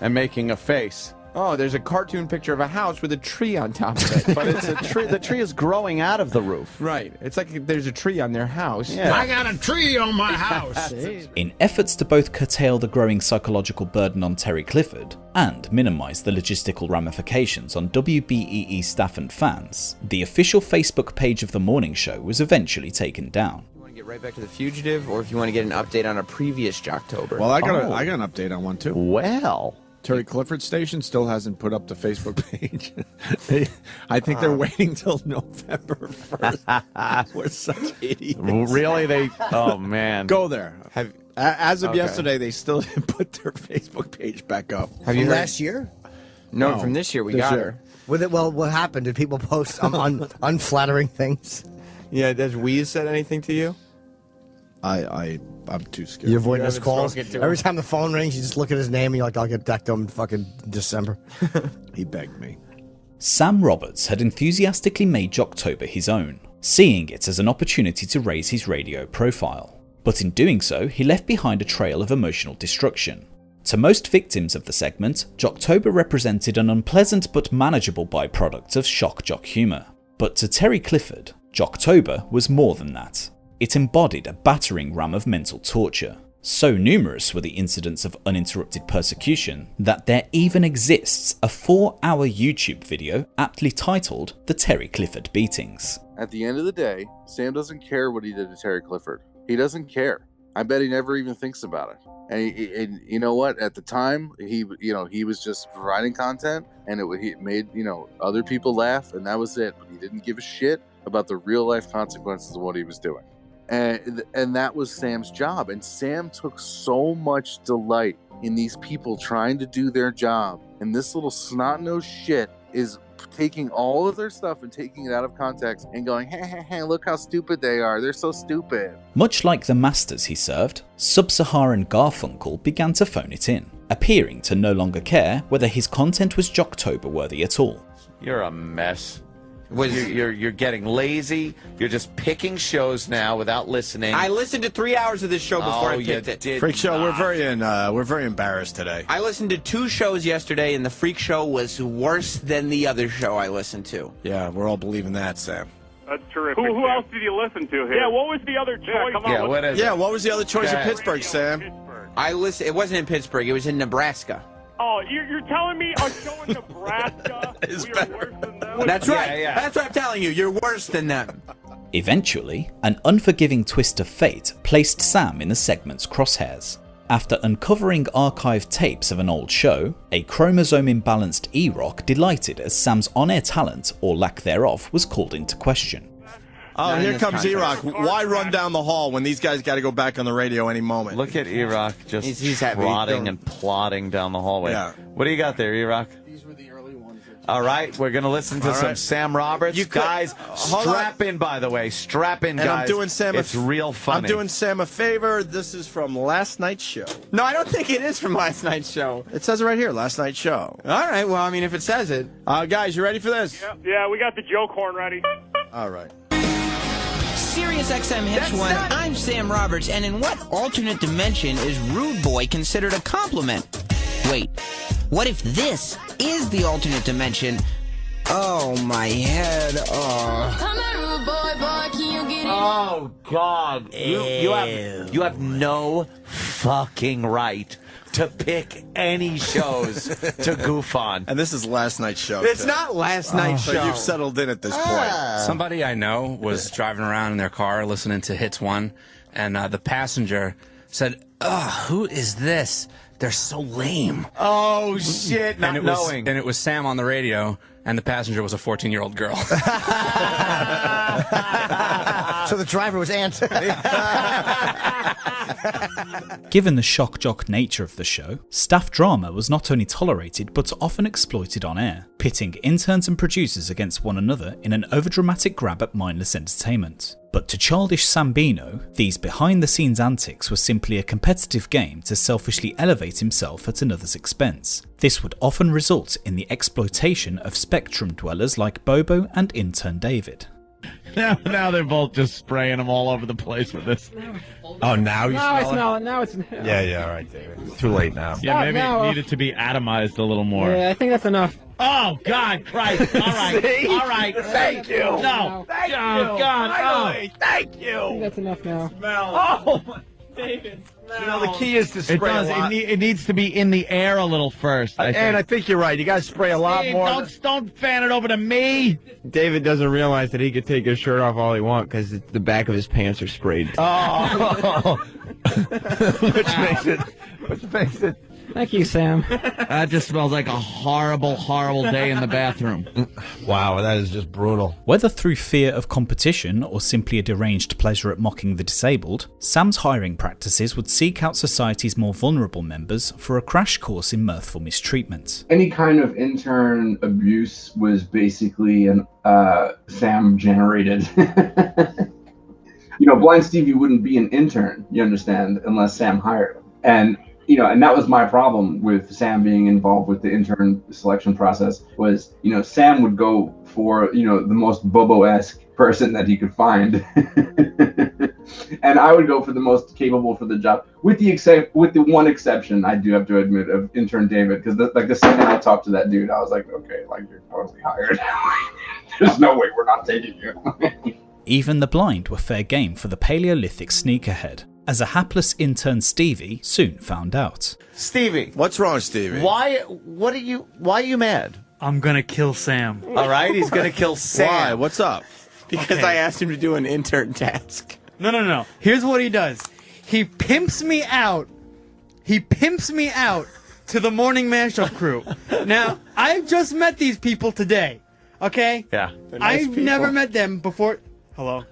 And making a face. Oh, there's a cartoon picture of a house with a tree on top of it. But it's a tree. The tree is growing out of the roof. Right. It's like there's a tree on their house. Yeah. I got a tree on my house. In efforts to both curtail the growing psychological burden on Terry Clifford and minimise the logistical ramifications on WBEE staff and fans, the official Facebook page of the morning show was eventually taken down. You want to get right back to The Fugitive, or if you want to get an update on a previous Jocktober? Well, I got an update on one too. Well, Terry Clifford Station still hasn't put up the Facebook page. I think they're waiting till November 1st. We're such idiots. Really? Oh, man. Go there. As of yesterday, they still didn't put their Facebook page back up. Have you From heard? last year? No, from this year. We got her. With it, well, what happened? Did people post unflattering things? Yeah, has Wheeze said anything to you? I'm too scared. You avoid his haven't calls? spoken to him? Every time the phone rings, you just look at his name and you're like, I'll get back to him in fucking December. He begged me. Sam Roberts had enthusiastically made Jocktober his own, seeing it as an opportunity to raise his radio profile. But in doing so, he left behind a trail of emotional destruction. To most victims of the segment, Jocktober represented an unpleasant but manageable byproduct of shock jock humour. But to Terry Clifford, Jocktober was more than that. It embodied a battering ram of mental torture. So numerous were the incidents of uninterrupted persecution that there even exists a 4-hour YouTube video aptly titled The Terry Clifford Beatings. At the end of the day, Sam doesn't care what he did to Terry Clifford. He doesn't care. I bet he never even thinks about it. And you know what? At the time, he was just providing content, and he made other people laugh, and that was it. But he didn't give a shit about the real life consequences of what he was doing. And that was Sam's job. And Sam took so much delight in these people trying to do their job. And this little snot-nosed shit is taking all of their stuff and taking it out of context and going, hey, look how stupid they are. They're so stupid. Much like the masters he served, Sub-Saharan Garfunkel began to phone it in, appearing to no longer care whether his content was Jocktober worthy at all. You're a mess. You're getting lazy. You're just picking shows now without listening. I listened to 3 hours of this show before I picked it. Freak Show, we're very embarrassed today. I listened to 2 shows yesterday, and the Freak Show was worse than the other show I listened to. Yeah, we're all believing that, Sam. That's terrific. Who else did you listen to here? Yeah, what was the other choice? What was the other choice in Pittsburgh, Sam? It wasn't in Pittsburgh. It was in Nebraska. Oh, you're telling me a show in Nebraska is worse than them? That's right. Yeah. That's what I'm telling you. You're worse than them. Eventually, an unforgiving twist of fate placed Sam in the segment's crosshairs. After uncovering archived tapes of an old show, a chromosome-imbalanced E-Rock delighted as Sam's on-air talent, or lack thereof, was called into question. Oh, here comes E-Rock. Why run down the hall when these guys got to go back on the radio any moment? Look at E-Rock just he's happy. trotting and plodding down the hallway. Yeah. What do you got there, E-Rock? These were the early ones. All right, we're going to listen to All some right. Sam Roberts. You could- guys, hold strap in, by the way. Strap in, And guys. I'm doing Sam. It's real funny. I'm doing Sam a favor. This is from last night's show. No, I don't think it is from last night's show. It says it right here. Last night's show. All right. Well, I mean, if it says it. Guys, you ready for this? Yeah, we got the joke horn ready. All right. Sirius XM Hits 1, I'm Sam Roberts, and in what alternate dimension is rude boy considered a compliment? Wait, what if this is the alternate dimension? Oh, my head. Oh, God. You have no fucking right to pick any shows to goof on. And this is last night's show. It's too. not last night's So show. you've settled in at this point. Somebody I know was driving around in their car listening to Hits 1, and the passenger said, "Ugh, who is this? They're so lame." Oh, shit, not knowing. And it was Sam on the radio, and the passenger was a 14-year-old girl. So the driver was answering. Given the shock jock nature of the show, staff drama was not only tolerated but often exploited on air, pitting interns and producers against one another in an overdramatic grab at mindless entertainment. But to childish Sambino, these behind-the-scenes antics were simply a competitive game to selfishly elevate himself at another's expense. This would often result in the exploitation of Spectrum dwellers like Bobo and intern David. Now they're both just spraying them all over the place with this. Oh, now you Now I smell smell it. Now it's. Yeah, all right, David. It's too late now. Yeah, maybe now, it needed to be atomized a little more. Yeah, I think that's enough. Oh, God, Christ. All right. See? All right. Thank you. No. Thank oh, you. God. Finally. Thank I think that's enough now. Oh, David. You know, the key is to spray It does. a lot. It needs to be in the air a little first. And I think you're right. You got to spray a lot Steve, more. Don't fan it over to me. David doesn't realize that he could take his shirt off all he wants because the back of his pants are sprayed. Oh. Which makes it. Thank you, Sam. That just smells like a horrible, horrible day in the bathroom. Wow, that is just brutal. Whether through fear of competition or simply a deranged pleasure at mocking the disabled, Sam's hiring practices would seek out society's more vulnerable members for a crash course in mirthful mistreatment. Any kind of intern abuse was basically an Sam generated. Blind Stevie wouldn't be an intern, you understand, unless Sam hired him. And that was my problem with Sam being involved with the intern selection process was, Sam would go for, the most Bobo-esque person that he could find. And I would go for the most capable for the job, with the one exception, I do have to admit, of intern David, because the second I talked to that dude, I was like, okay, you're totally hired. There's no way we're not taking you. Even the blind were fair game for the Paleolithic sneakerhead, as a hapless intern Stevie soon found out. Stevie. What's wrong, Stevie? Why are you mad? I'm gonna kill Sam. All right, he's gonna kill Sam. Why? What's up? Because I asked him to do an intern task. No. Here's what he does. He pimps me out. to the morning mashup crew. Now, I've just met these people today. Okay? Yeah. I've never met them before. Hello.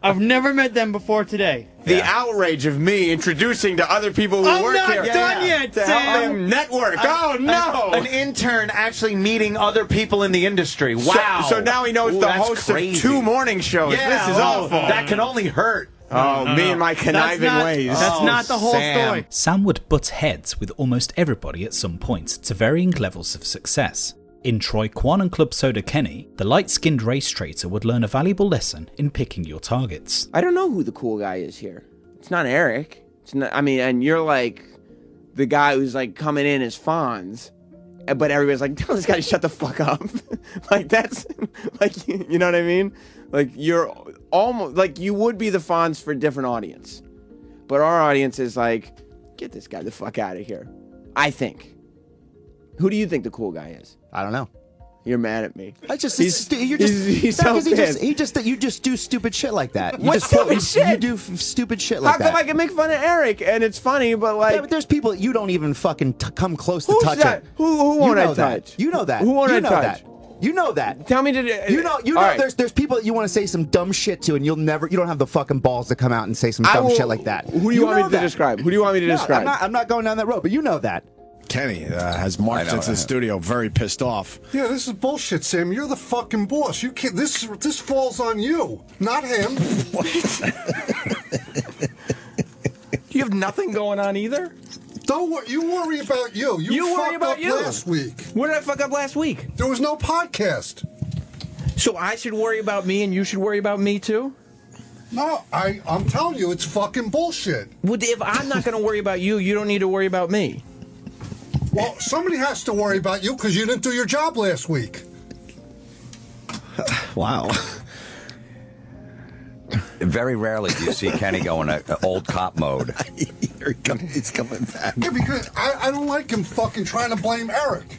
I've never met them before today. The outrage of me introducing to other people who work here. I'm not done yet, to Sam. help them network. Oh, no. An intern actually meeting other people in the industry. Wow. So now he knows the that's host crazy. of 2 morning shows. Yeah, This is awful. That can only hurt. Oh, me and my conniving ways. That's not the whole story. Sam would butt heads with almost everybody at some point to varying levels of success. In Troy Kwan and Club Soda Kenny, the light-skinned race traitor would learn a valuable lesson in picking your targets. I don't know who the cool guy is here. It's not Eric. It's not. And you're like the guy who's like coming in as Fonz, but everybody's like, tell this guy to shut the fuck up. Like that's like you know what I mean? Like you're almost like you would be the Fonz for a different audience, but our audience is like, get this guy the fuck out of here. I think. Who do you think the cool guy is? I don't know. You're mad at me. I just He's no, so 'cause pissed. you just do stupid shit like that. What stupid shit? You do stupid shit like How that. come I can make fun of Eric and it's funny, but like, yeah, but there's people that you don't even fucking come close to who's touch that? it. Who won't you I know that. touch? You know that. Who won't you I know touch? That. You know that. Tell me to. You know. All right. There's people that you want to say some dumb shit to, and you don't have the fucking balls to come out and say some dumb shit like that. Who do you want me to describe? Who do you want me to describe? I'm not going down that road, but you know that. Kenny has marched into the studio very pissed off. Yeah, this is bullshit, Sam. You're the fucking boss. You can't. This falls on you, not him. You have nothing going on either? Don't worry. You worry about you. You worry about you last week. Where did I fuck up last week? There was no podcast. So I should worry about me, and you should worry about me too? No, I'm telling you, it's fucking bullshit. Well, if I'm not going to worry about you, you don't need to worry about me. Well, somebody has to worry about you because you didn't do your job last week. Wow. Very rarely do you see Kenny go in old cop mode. Here he's coming back. Yeah, because I don't like him fucking trying to blame Eric.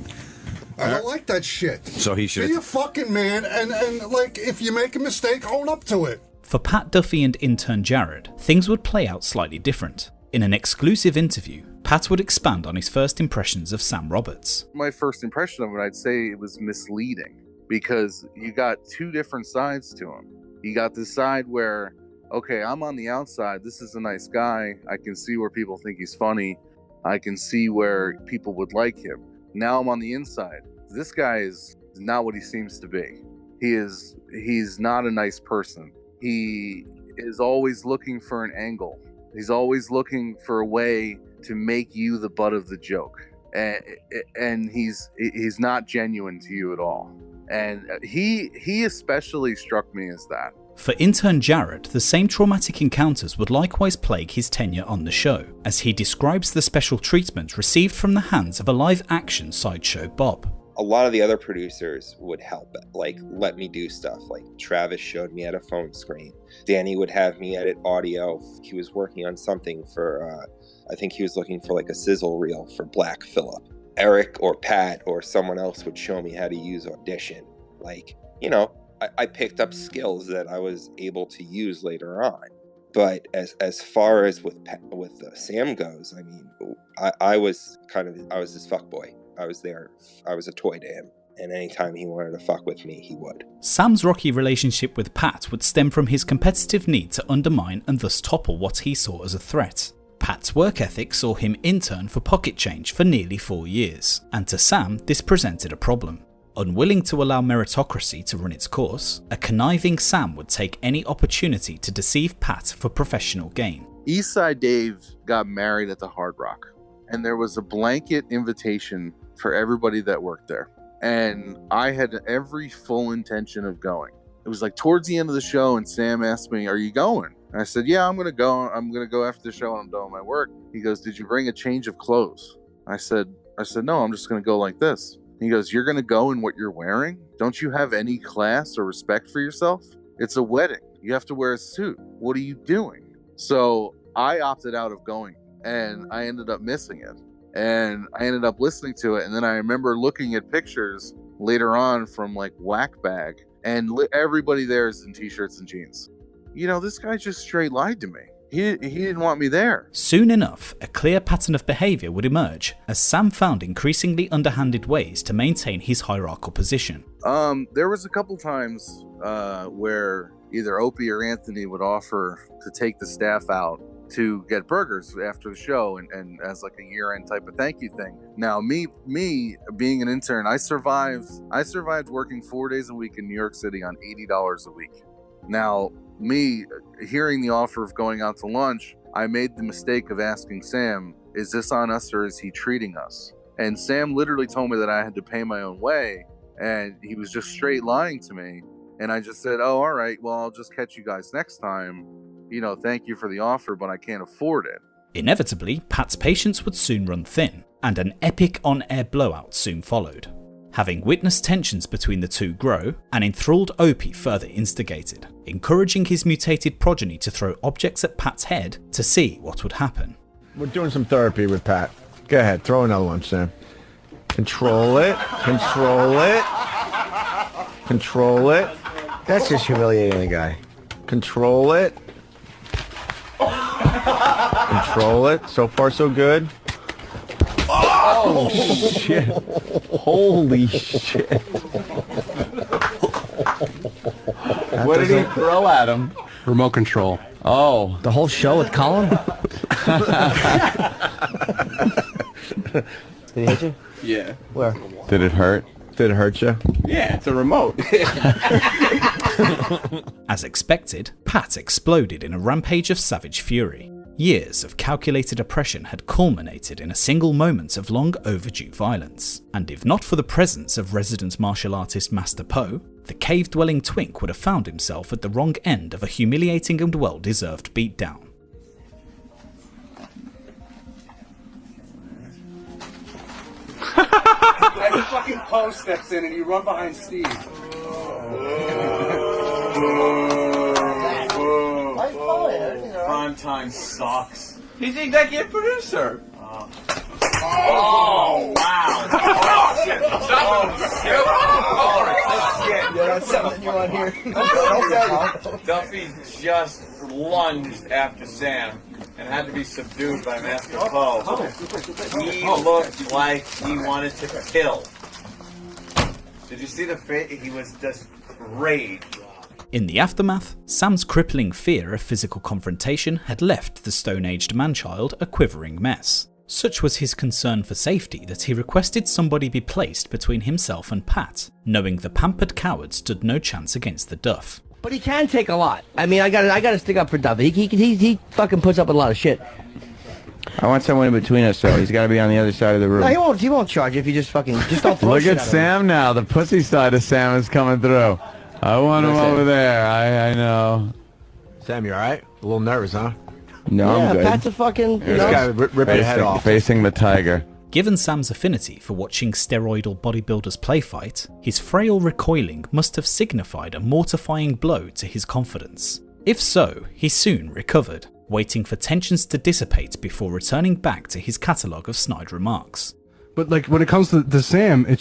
I don't like that shit. So he should be a fucking man, and like, if you make a mistake, own up to it. For Pat Duffy and intern Jared, things would play out slightly different. In an exclusive interview, Pat would expand on his first impressions of Sam Roberts. My first impression of it, I'd say it was misleading because you got two different sides to him. You got this side where, okay, I'm on the outside. This is a nice guy. I can see where people think he's funny. I can see where people would like him. Now I'm on the inside. This guy is not what he seems to be. He's not a nice person. He is always looking for an angle. He's always looking for a way to make you the butt of the joke. And he's not genuine to you at all. And he especially struck me as that. For intern Jared, the same traumatic encounters would likewise plague his tenure on the show, as he describes the special treatment received from the hands of a live-action sideshow Bob. A lot of the other producers would help, like let me do stuff. Like Travis showed me at a phone screen. Danny would have me edit audio. He was working on something for, I think he was looking for like a sizzle reel for Black Phillip. Eric or Pat or someone else would show me how to use Audition. Like, you know, I picked up skills that I was able to use later on. But as far as with Sam goes, I mean, I was this fuckboy. I was there. I was a toy to him. And anytime he wanted to fuck with me, he would. Sam's rocky relationship with Pat would stem from his competitive need to undermine and thus topple what he saw as a threat. Pat's work ethic saw him intern for pocket change for nearly 4 years, and to Sam this presented a problem. Unwilling to allow meritocracy to run its course, a conniving Sam would take any opportunity to deceive Pat for professional gain. Eastside Dave got married at the Hard Rock, and there was a blanket invitation for everybody that worked there. And I had every full intention of going. It was like towards the end of the show, and Sam asked me, "Are you going?" And I said, "Yeah, I'm going to go. I'm going to go after the show and I'm done with my work." He goes, "Did you bring a change of clothes?" I said, "No, I'm just going to go like this." He goes, "You're going to go in what you're wearing? Don't you have any class or respect for yourself? It's a wedding. You have to wear a suit. What are you doing?" So I opted out of going, and I ended up missing it. And I ended up listening to it. And then I remember looking at pictures later on from like Whack Bag, and everybody there is in t-shirts and jeans. You know, this guy just straight lied to me. He didn't want me there. Soon enough, a clear pattern of behaviour would emerge as Sam found increasingly underhanded ways to maintain his hierarchical position. There was a couple times where either Opie or Anthony would offer to take the staff out to get burgers after the show and as like a year-end type of thank you thing. Now, me being an intern, I survived working 4 days a week in New York City on $80 a week. Now, me hearing the offer of going out to lunch, I made the mistake of asking Sam, "Is this on us or is he treating us?" And Sam literally told me that I had to pay my own way, and he was just straight lying to me. And I just said, "Oh, all right, well, I'll just catch you guys next time. You know, thank you for the offer, but I can't afford it." Inevitably, Pat's patience would soon run thin, and an epic on-air blowout soon followed. Having witnessed tensions between the two grow, an enthralled Opie further instigated, encouraging his mutated progeny to throw objects at Pat's head to see what would happen. We're doing some therapy with Pat. Go ahead, throw another one, Sam. Control it. Control it. Control it. That's just humiliating the guy. Control it. Control it. So far, so good. Oh, shit. Holy shit. What did he throw at him? Remote control. Oh. The whole show with Colin? Did he hit you? Yeah. Where? Did it hurt? Did it hurt you? Yeah, it's a remote. As expected, Pat exploded in a rampage of savage fury. Years of calculated oppression had culminated in a single moment of long overdue violence, and if not for the presence of resident martial artist Master Po, the cave-dwelling twink would have found himself at the wrong end of a humiliating and well-deserved beatdown. And fucking Po steps in and you run behind Steve. Prime time sucks. He's the executive producer. Oh, wow. Oh, shit. Yeah, that's something you want here. Duffy just lunged after Sam and had to be subdued by Master Po. He looked like he wanted to kill. Did you see the face? He was just rage. In the aftermath, Sam's crippling fear of physical confrontation had left the stone-aged man-child a quivering mess. Such was his concern for safety that he requested somebody be placed between himself and Pat, knowing the pampered coward stood no chance against the Duff. But he can take a lot. I mean, I gotta stick up for Duffy. He fucking puts up with a lot of shit. I want someone in between us, though. He's got to be on the other side of the room. No, he won't charge you if you just don't throw Look shit at at him. Sam now. The pussy side of Sam is coming through. I want him over there. I know. Sam, you all right? A little nervous, huh? No, I'm good. Pat's a fucking. This guy rip your head off. Facing the tiger. Given Sam's affinity for watching steroidal bodybuilders play fight, his frail recoiling must have signified a mortifying blow to his confidence. If so, he soon recovered, waiting for tensions to dissipate before returning back to his catalogue of snide remarks. But like when it comes to Sam, it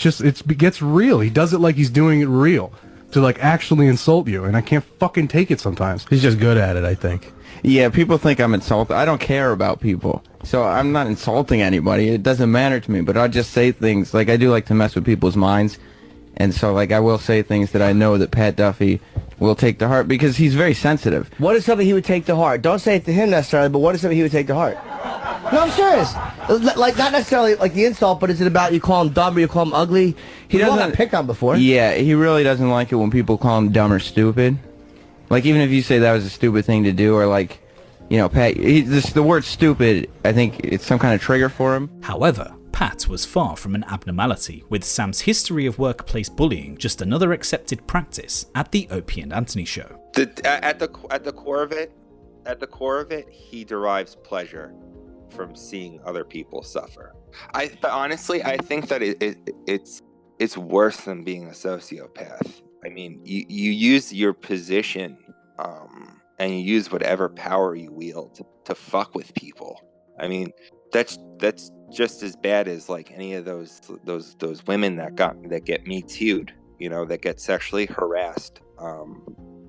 gets real. He does it like he's doing it real, to like actually insult you, and I can't fucking take it sometimes. He's just good at it, I think. Yeah, people think I'm insulted. I don't care about people. So I'm not insulting anybody. It doesn't matter to me, but I'll just say things. Like, I do like to mess with people's minds. And so, like, I will say things that I know that Pat Duffy will take to heart because he's very sensitive. What is something he would take to heart? Don't say it to him necessarily, but what is something he would take to heart? No, I'm serious. Like, not necessarily like the insult, but is it about you call him dumb or you call him ugly? He doesn't got picked on before. Yeah, he really doesn't like it when people call him dumb or stupid. Like, even if you say that was a stupid thing to do, or like, you know, Pat, the word stupid, I think it's some kind of trigger for him. However, Pat was far from an abnormality, with Sam's history of workplace bullying just another accepted practice at the Opie and Anthony show. At the core of it, he derives pleasure from seeing other people suffer. But honestly, I think that it's worse than being a sociopath. I mean, you use your position, and you use whatever power you wield to fuck with people. I mean, that's just as bad as like any of those women that get Me Too'd, you know, that get sexually harassed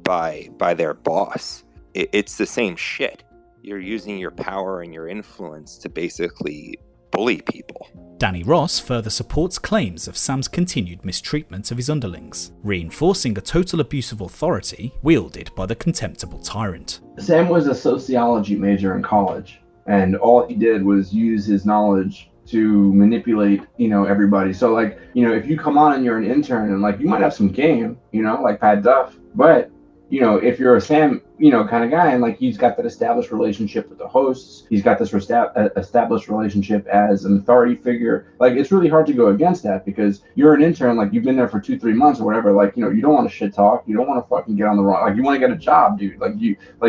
by their boss. It's the same shit. You're using your power and your influence to basically bully people. Danny Ross further supports claims of Sam's continued mistreatment of his underlings, reinforcing a total abuse of authority wielded by the contemptible tyrant. Sam was a sociology major in college, and all he did was use his knowledge to manipulate, you know, everybody. So like, you know, if you come on and you're an intern and like you might have some game, you know, like Pat Duff, but you know, if you're a Sam, you know, kind of guy, and like he's got that established relationship with the hosts, he's got this established relationship as an authority figure. Like, it's really hard to go against that because you're an intern, like you've been there for 2-3 months or whatever. Like, you know, you don't want to shit talk, you don't want to fucking get on the wrong. Like, you want to get a job, dude. Like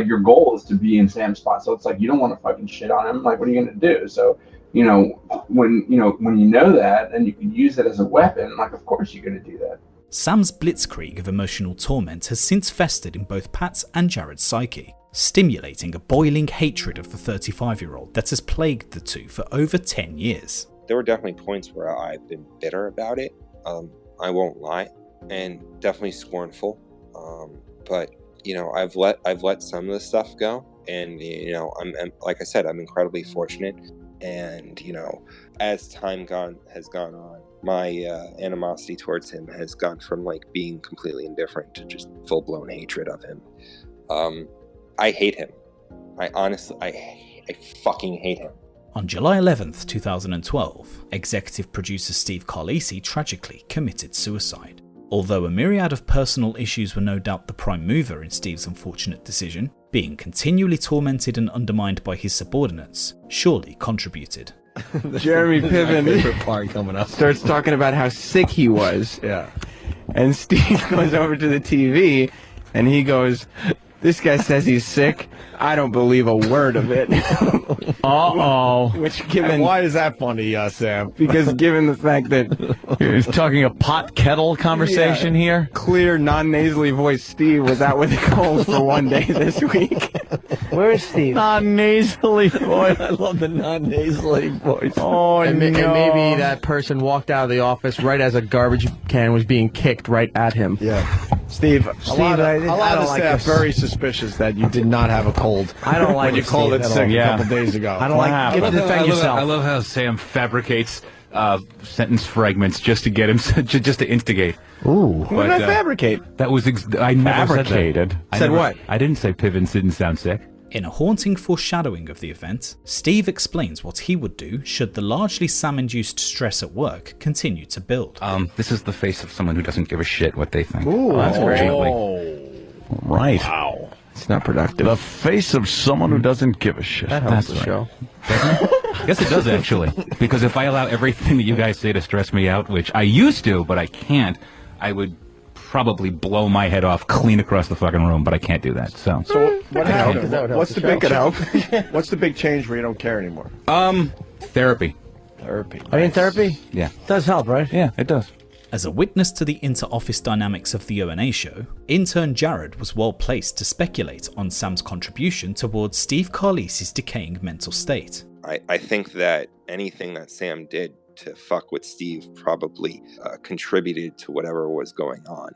your goal is to be in Sam's spot. So it's like you don't want to fucking shit on him. Like, what are you gonna do? So, you know, when you know that and you can use it as a weapon, like of course you're gonna do that. Sam's blitzkrieg of emotional torment has since festered in both Pat's and Jared's psyche, stimulating a boiling hatred of the 35-year-old that has plagued the two for over 10 years. There were definitely points where I've been bitter about it. I won't lie, and definitely scornful. But you know, I've let some of the stuff go, and you know, I'm like I said, I'm incredibly fortunate. And you know, as time has gone on, my animosity towards him has gone from like being completely indifferent to just full-blown hatred of him. I hate him. I honestly fucking hate him. On July 11th, 2012, executive producer Steve Carlisi tragically committed suicide. Although a myriad of personal issues were no doubt the prime mover in Steve's unfortunate decision, being continually tormented and undermined by his subordinates surely contributed. Jeremy Piven favorite part coming up. starts talking about how sick he was. Yeah. And Steve goes over to the TV and he goes, "This guy says he's sick. I don't believe a word of it." Uh-oh. Which given... And why is that funny, Sam? Because given the fact that... He's talking a pot kettle conversation here. Clear, non-nasally voice Steve was out with a cold for one day this week. Where is Steve? Non-nasally voice. I love the non-nasally voice. Oh, and no. And maybe that person walked out of the office right as a garbage can was being kicked right at him. Yeah. Steve, a lot I of don't like staff this. very suspicious that you did not have a cold. I don't like when you it, called Steve, it at sick all. a couple days ago. I don't like. You have to defend yourself. I love how Sam fabricates sentence fragments just to get him, just to instigate. Ooh. What did I fabricate? That was I never Fabricated? said that. Said what? I didn't say Piven didn't sound sick. In a haunting foreshadowing of the event, Steve explains what he would do should the largely Sam-induced stress at work continue to build. This is the face of someone who doesn't give a shit what they think. Ooh, that's Right. Wow. It's not productive. The face of someone who doesn't give a shit. That helps That's the show. Yes, it does actually. Because if I allow everything that you guys say to stress me out, which I used to, but I can't, I would probably blow my head off clean across the fucking room, but I can't do that. So what happened? What's the big What's the big change where you don't care anymore? Therapy. Therapy. Are you in therapy? Yeah. It does help, right? Yeah, it does. As a witness to the inter-office dynamics of the O&A show, intern Jared was well placed to speculate on Sam's contribution towards Steve Carlisi's decaying mental state. I think that anything that Sam did to fuck with Steve probably contributed to whatever was going on.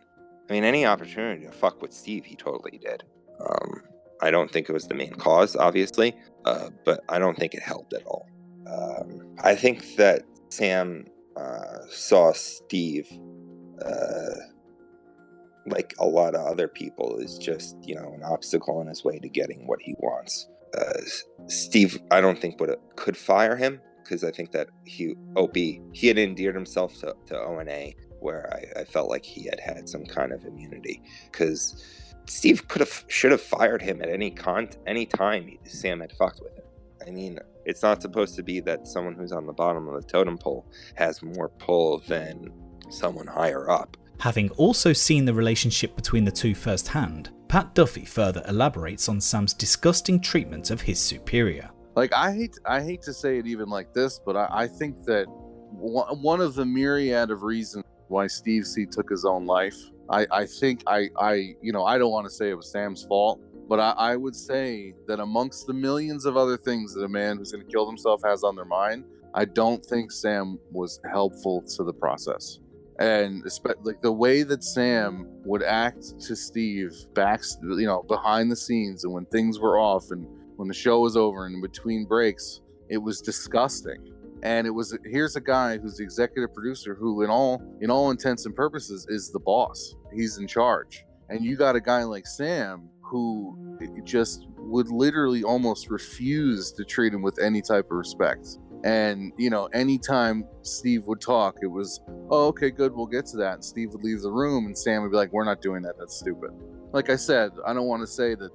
I mean, any opportunity to fuck with Steve, he totally did. I don't think it was the main cause, obviously, but I don't think it helped at all. I think that Sam saw Steve, like a lot of other people, is just, an obstacle in his way to getting what he wants. Steve, I don't think could fire him, because I think that he had endeared himself to O&A, where I felt like he had some kind of immunity, because Steve should have fired him at any time Sam had fucked with him. I mean, it's not supposed to be that someone who's on the bottom of the totem pole has more pull than someone higher up. Having also seen the relationship between the two firsthand, Pat Duffy further elaborates on Sam's disgusting treatment of his superior. Like, I hate to say it even like this, but I think that one of the myriad of reasons why Steve C took his own life, I think I don't want to say it was Sam's fault, but I would say that amongst the millions of other things that a man who's going to kill himself has on their mind, I don't think Sam was helpful to the process. And like the way that Sam would act to Steve behind the scenes, and when things were off and when the show was over and in between breaks, it was disgusting. And here's a guy who's the executive producer who in all intents and purposes is the boss. He's in charge. And you got a guy like Sam who just would literally almost refuse to treat him with any type of respect. And, anytime Steve would talk, it was, oh, okay, good, we'll get to that. And Steve would leave the room and Sam would be like, we're not doing that. That's stupid. Like I said, I don't want to say that,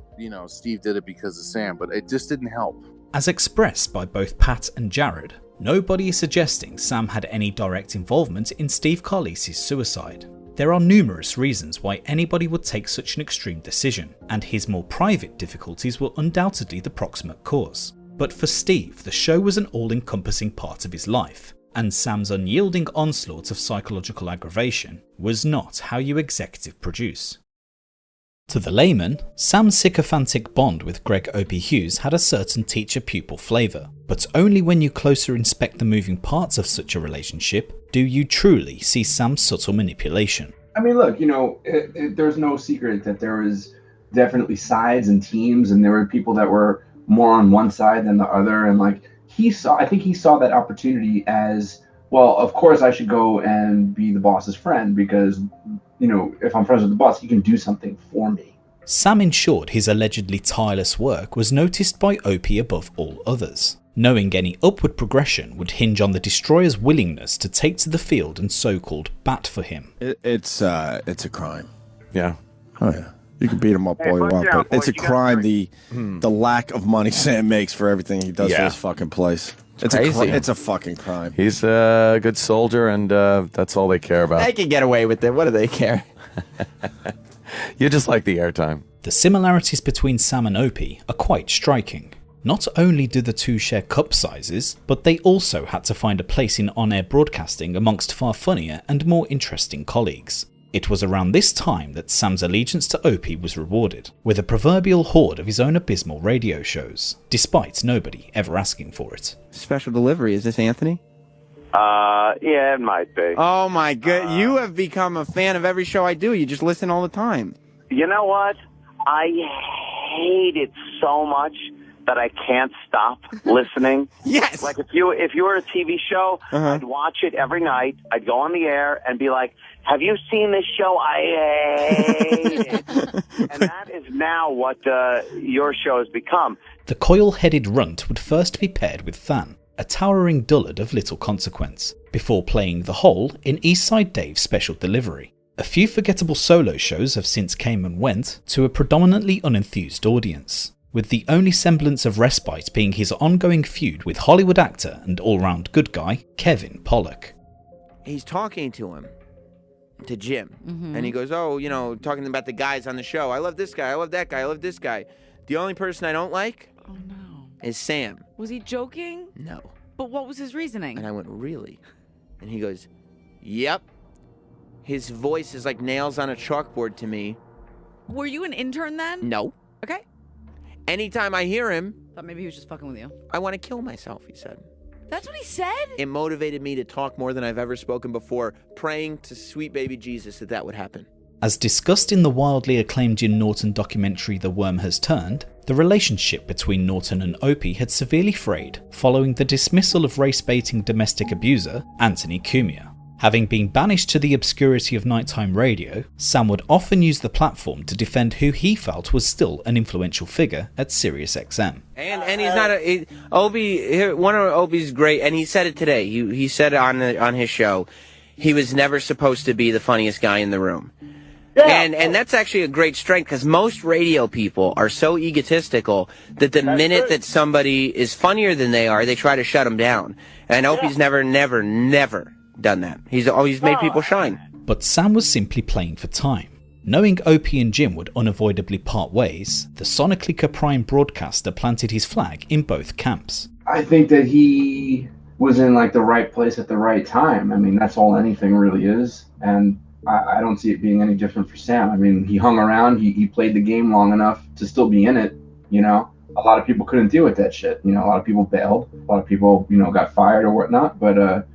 Steve did it because of Sam, but it just didn't help. As expressed by both Pat and Jared, nobody is suggesting Sam had any direct involvement in Steve Carlisi's suicide. There are numerous reasons why anybody would take such an extreme decision, and his more private difficulties were undoubtedly the proximate cause. But for Steve, the show was an all-encompassing part of his life, and Sam's unyielding onslaught of psychological aggravation was not how you executive produce. To the layman, Sam's sycophantic bond with Greg Opie Hughes had a certain teacher-pupil flavour, but only when you closer inspect the moving parts of such a relationship do you truly see Sam's subtle manipulation. I mean, look, there's no secret that there was definitely sides and teams, and there were people that were more on one side than the other, and I think he saw that opportunity as, well, of course I should go and be the boss's friend, because if I'm friends with the boss, he can do something for me. Sam ensured his allegedly tireless work was noticed by Opie above all others. knowing any upward progression would hinge on the Destroyer's willingness to take to the field and so-called bat for him. It's a crime. Yeah. Oh yeah. You can beat him up all you want, but it's a crime. The lack of money Sam makes for everything he does for his fucking place. It's crazy. It's a fucking crime. He's a good soldier, and that's all they care about. They can get away with it. What do they care? You just like the airtime. The similarities between Sam and Opie are quite striking. Not only do the two share cup sizes, but they also had to find a place in on-air broadcasting amongst far funnier and more interesting colleagues. It was around this time that Sam's allegiance to Opie was rewarded, with a proverbial horde of his own abysmal radio shows, despite nobody ever asking for it. Special delivery. Is this Anthony? Yeah, it might be. Oh my god, you have become a fan of every show I do. You just listen all the time. You know what? I hate it so much that I can't stop listening. Yes. Like if you were a TV show, I'd watch it every night. I'd go on the air and be like, "Have you seen this show? I hate it." And that is now what your show has become. The coil-headed runt would first be paired with Than, a towering dullard of little consequence, before playing the whole in Eastside Dave's special delivery. A few forgettable solo shows have since came and went to a predominantly unenthused audience, with the only semblance of respite being his ongoing feud with Hollywood actor and all-round good guy, Kevin Pollak. He's talking to him, to Jim, and he goes, oh, you know, talking about the guys on the show. I love this guy, I love that guy, I love this guy. The only person I don't like is Sam. Was he joking? No. But what was his reasoning? And I went, really? And he goes, yep. His voice is like nails on a chalkboard to me. Were you an intern then? No. Okay. Anytime I hear him, Thought maybe he was just fucking with you. I want to kill myself, he said. That's what he said? It motivated me to talk more than I've ever spoken before, praying to sweet baby Jesus that would happen. As discussed in the wildly acclaimed Jim Norton documentary The Worm Has Turned, the relationship between Norton and Opie had severely frayed following the dismissal of race-baiting domestic abuser Anthony Cumia. Having been banished to the obscurity of nighttime radio, Sam would often use the platform to defend who he felt was still an influential figure at SiriusXM. And he's not Opie. One of Opie's great, and he said it today. He said it on his show. He was never supposed to be the funniest guy in the room. Yeah. And that's actually a great strength, because most radio people are so egotistical that the minute that somebody is funnier than they are, they try to shut them down. And Opie's never done that. He's always made people shine. But Sam was simply playing for time. Knowing Opie and Jim would unavoidably part ways, the sonically Caprine broadcaster planted his flag in both camps. I think that he was in like the right place at the right time. I mean, that's all anything really is. And I don't see it being any different for Sam. I mean, he hung around, he played the game long enough to still be in it, you know. A lot of people couldn't deal with that shit. You know, a lot of people bailed. A lot of people, you know, got fired or whatnot, but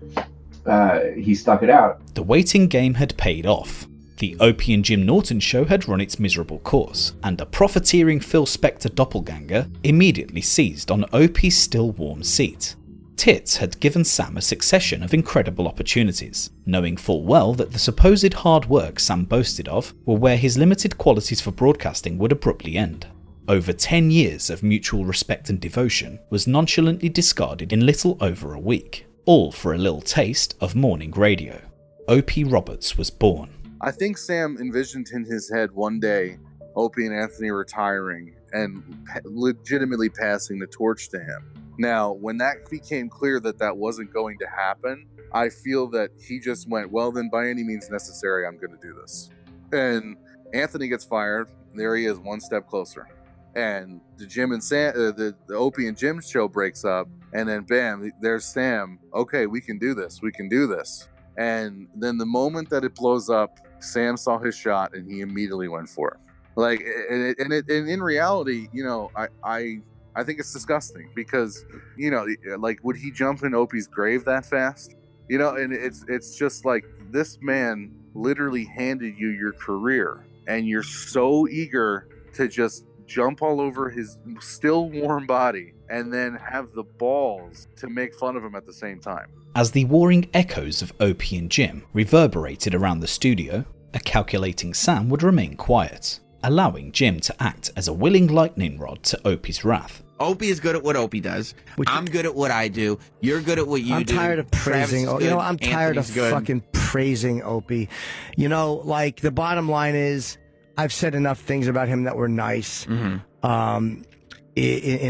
he stuck it out. The waiting game had paid off. The Opie and Jim Norton show had run its miserable course, and a profiteering Phil Spector doppelganger immediately seized on Opie's still warm seat. Tits had given Sam a succession of incredible opportunities, knowing full well that the supposed hard work Sam boasted of were where his limited qualities for broadcasting would abruptly end. Over 10 years of mutual respect and devotion was nonchalantly discarded in little over a week, all for a little taste of morning radio. Opie Roberts was born. I think Sam envisioned in his head one day Opie and Anthony retiring and legitimately passing the torch to him. Now, when that became clear that that wasn't going to happen, I feel that he just went, well, then by any means necessary, I'm going to do this. And Anthony gets fired. There he is, one step closer. And the Jim and Sam, the Opie and Jim show breaks up, and then bam, there's Sam. Okay, we can do this. We can do this. And then the moment that it blows up, Sam saw his shot, and he immediately went for it. Like, and in reality, you know, I think it's disgusting because, you know, like, would he jump in Opie's grave that fast? You know, and it's just like, this man literally handed you your career, and you're so eager to just jump all over his still warm body and then have the balls to make fun of him at the same time. As the warring echoes of Opie and Jim reverberated around the studio, a calculating Sam would remain quiet, allowing Jim to act as a willing lightning rod to Opie's wrath. Opie is good at what Opie does. I'm good at what I do. You're good at what you do. I'm tired of praising. Travis is good. I'm tired Anthony's of good. fucking praising Opie. Like the bottom line is, I've said enough things about him that were nice in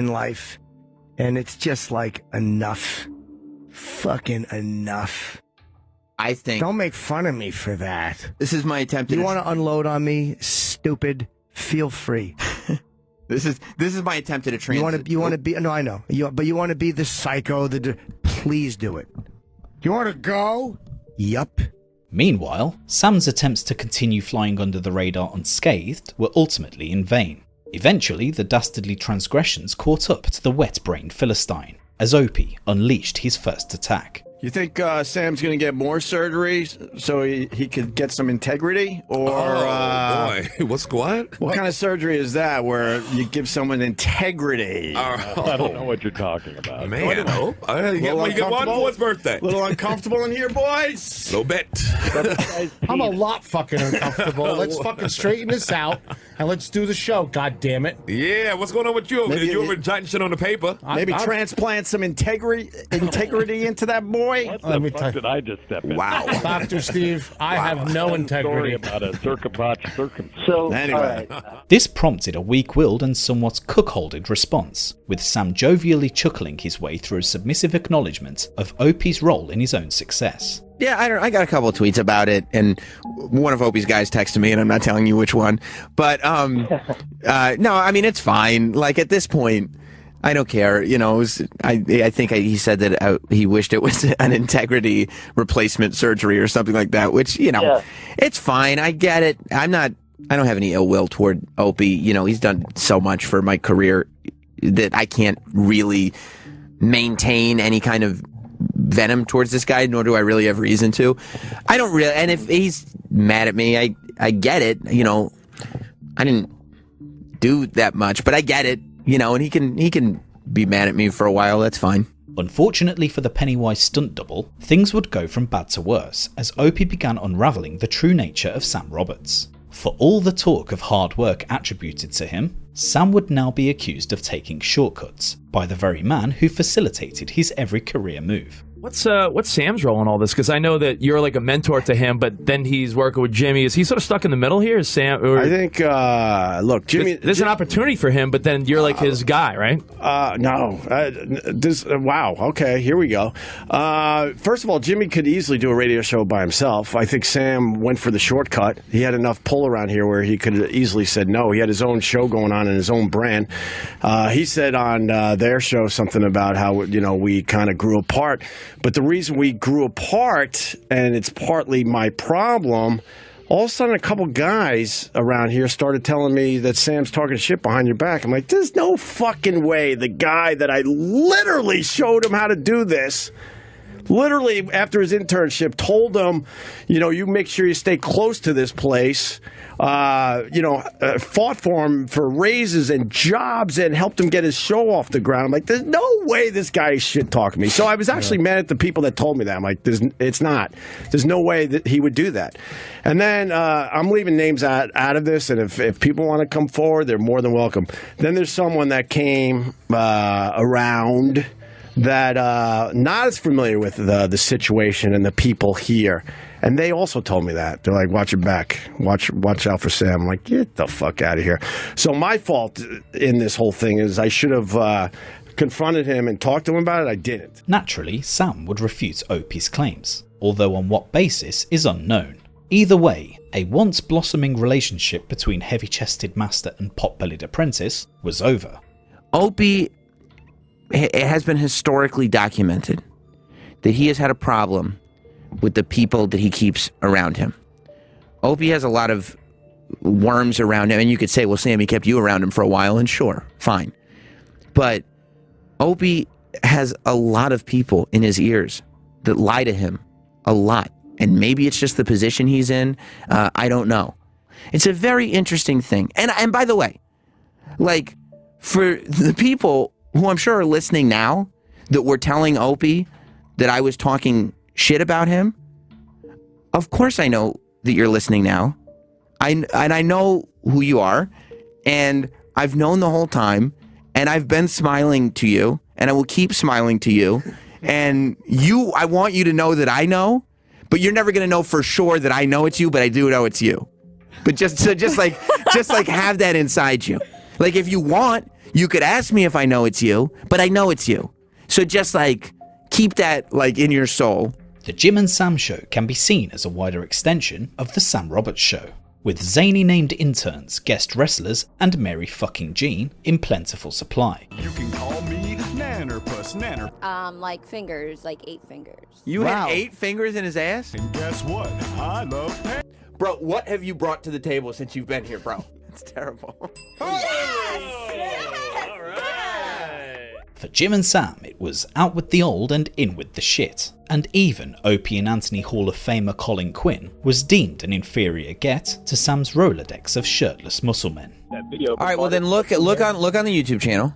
life, and it's just like enough, fucking enough. I think. Don't make fun of me for that. This is my attempt. You want to unload on me, stupid? Feel free. This is my attempt at a trans. You want to be? No, I know. But you want to be the psycho. Please do it. You want to go? Yup. Meanwhile, Sam's attempts to continue flying under the radar unscathed were ultimately in vain. Eventually, the dastardly transgressions caught up to the wet-brained Philistine, as Opie unleashed his first attack. You think Sam's going to get more surgery so he could get some integrity? Or, boy. What kind of surgery is that where you give someone integrity? I don't know what you're talking about. Man, you get one for his birthday. A little uncomfortable in here, boys? A little bit. I'm a lot fucking uncomfortable. Let's fucking straighten this out and let's do the show, God damn it. Yeah, what's going on with you? You were writing shit on the paper. Maybe transplant some integrity into that boy. What the fuck did I just step in? Wow. Dr. Steve, I have no integrity. About a So, anyway. This prompted a weak-willed and somewhat cuckolded response, with Sam jovially chuckling his way through a submissive acknowledgement of Opie's role in his own success. Yeah, I got a couple of tweets about it, and one of Opie's guys texted me, and I'm not telling you which one. But no, I mean it's fine. Like at this point, I don't care. I think he said that he wished it was an integrity replacement surgery or something like that. Which it's fine. I get it. I don't have any ill will toward Opie. He's done so much for my career that I can't really maintain any kind of venom towards this guy, nor do I really have reason to. I don't really, and if he's mad at me, I get it. I didn't do that much, but I get it. And he can be mad at me for a while. That's fine. Unfortunately for the Pennywise stunt double, things would go from bad to worse as Opie began unravelling the true nature of Sam Roberts. For all the talk of hard work attributed to him, Sam would now be accused of taking shortcuts by the very man who facilitated his every career move. What's Sam's role in all this? Because I know that you're like a mentor to him, but then he's working with Jimmy. Is he sort of stuck in the middle here? Is Sam? I think. Look, Jimmy. There's an opportunity for him, but then you're like his guy, right? No. Wow. Okay. Here we go. First of all, Jimmy could easily do a radio show by himself. I think Sam went for the shortcut. He had enough pull around here where he could have easily said no. He had his own show going on and his own brand. He said on their show something about how we kind of grew apart. But the reason we grew apart, and it's partly my problem, all of a sudden a couple guys around here started telling me that Sam's talking shit behind your back. I'm like, there's no fucking way the guy that I literally showed him how to do this, literally after his internship, told him, you make sure you stay close to this place, fought for him for raises and jobs and helped him get his show off the ground. I'm like, there's no way this guy is shit talking me. So I was actually mad at the people that told me that. I'm like, it's not. There's no way that he would do that. And then I'm leaving names out of this, and if people want to come forward, they're more than welcome. Then there's someone that came around that not as familiar with the situation and the people here. And they also told me that. They're like, watch your back. Watch out for Sam. I'm like, get the fuck out of here. So my fault in this whole thing is I should have confronted him and talked to him about it. I didn't. Naturally, Sam would refute Opie's claims, although on what basis is unknown. Either way, a once blossoming relationship between heavy-chested master and pot-bellied apprentice was over. Opie, it has been historically documented that he has had a problem with the people that he keeps around him. Opie has a lot of worms around him, and you could say, well, Sam, he kept you around him for a while, and sure, fine. But Opie has a lot of people in his ears that lie to him a lot, and maybe it's just the position he's in. I don't know. It's a very interesting thing. And by the way, like, for the people who I'm sure are listening now that were telling Opie that I was talking shit about him, of course I know that you're listening now. I know who you are, and I've known the whole time, and I've been smiling to you, and I will keep smiling to you. And I want you to know that I know, but you're never going to know for sure that I know it's you, but I do know it's you. But just like have that inside you. Like, if you want, you could ask me if I know it's you, but I know it's you. So just like keep that like in your soul. The Jim and Sam Show can be seen as a wider extension of The Sam Roberts Show, with zany named interns, guest wrestlers, and Mary fucking Jean in plentiful supply. You can call me Nannerpuss, Nanner. Like fingers, like 8 fingers. You had 8 fingers in his ass? And guess what? I love pet. Bro, what have you brought to the table since you've been here, bro? It's terrible. For Jim and Sam, it was out with the old and in with the shit. And even Opie and Anthony Hall of Famer Colin Quinn was deemed an inferior get to Sam's Rolodex of shirtless muscle men. All right, well then look on the YouTube channel.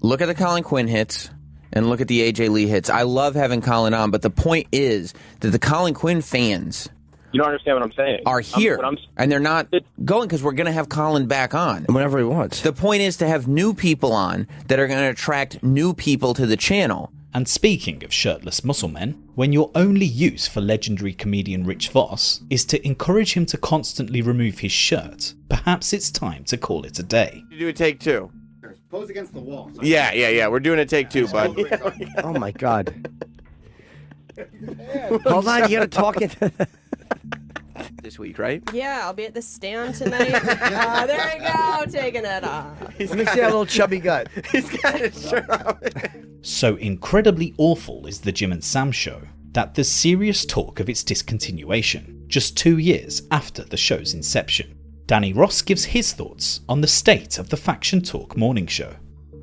Look at the Colin Quinn hits and look at the AJ Lee hits. I love having Colin on, but the point is that the Colin Quinn fans, you don't understand what I'm saying, are here, and they're not going because we're going to have Colin back on whenever he wants. The point is to have new people on that are going to attract new people to the channel. And speaking of shirtless muscle men, when your only use for legendary comedian Rich Voss is to encourage him to constantly remove his shirt, perhaps it's time to call it a day. You do a take 2. Pose against the wall. Yeah. We're doing a take 2, bud. Oh my God. Hold on, you gotta talk it. This week, right? Yeah, I'll be at the stand tonight. There you go, taking it off. Let me see that little chubby gut. He's got his shirt off. So incredibly awful is the Jim and Sam Show that there's serious talk of its discontinuation, just 2 years after the show's inception. Danny Ross gives his thoughts on the state of the Faction Talk morning show.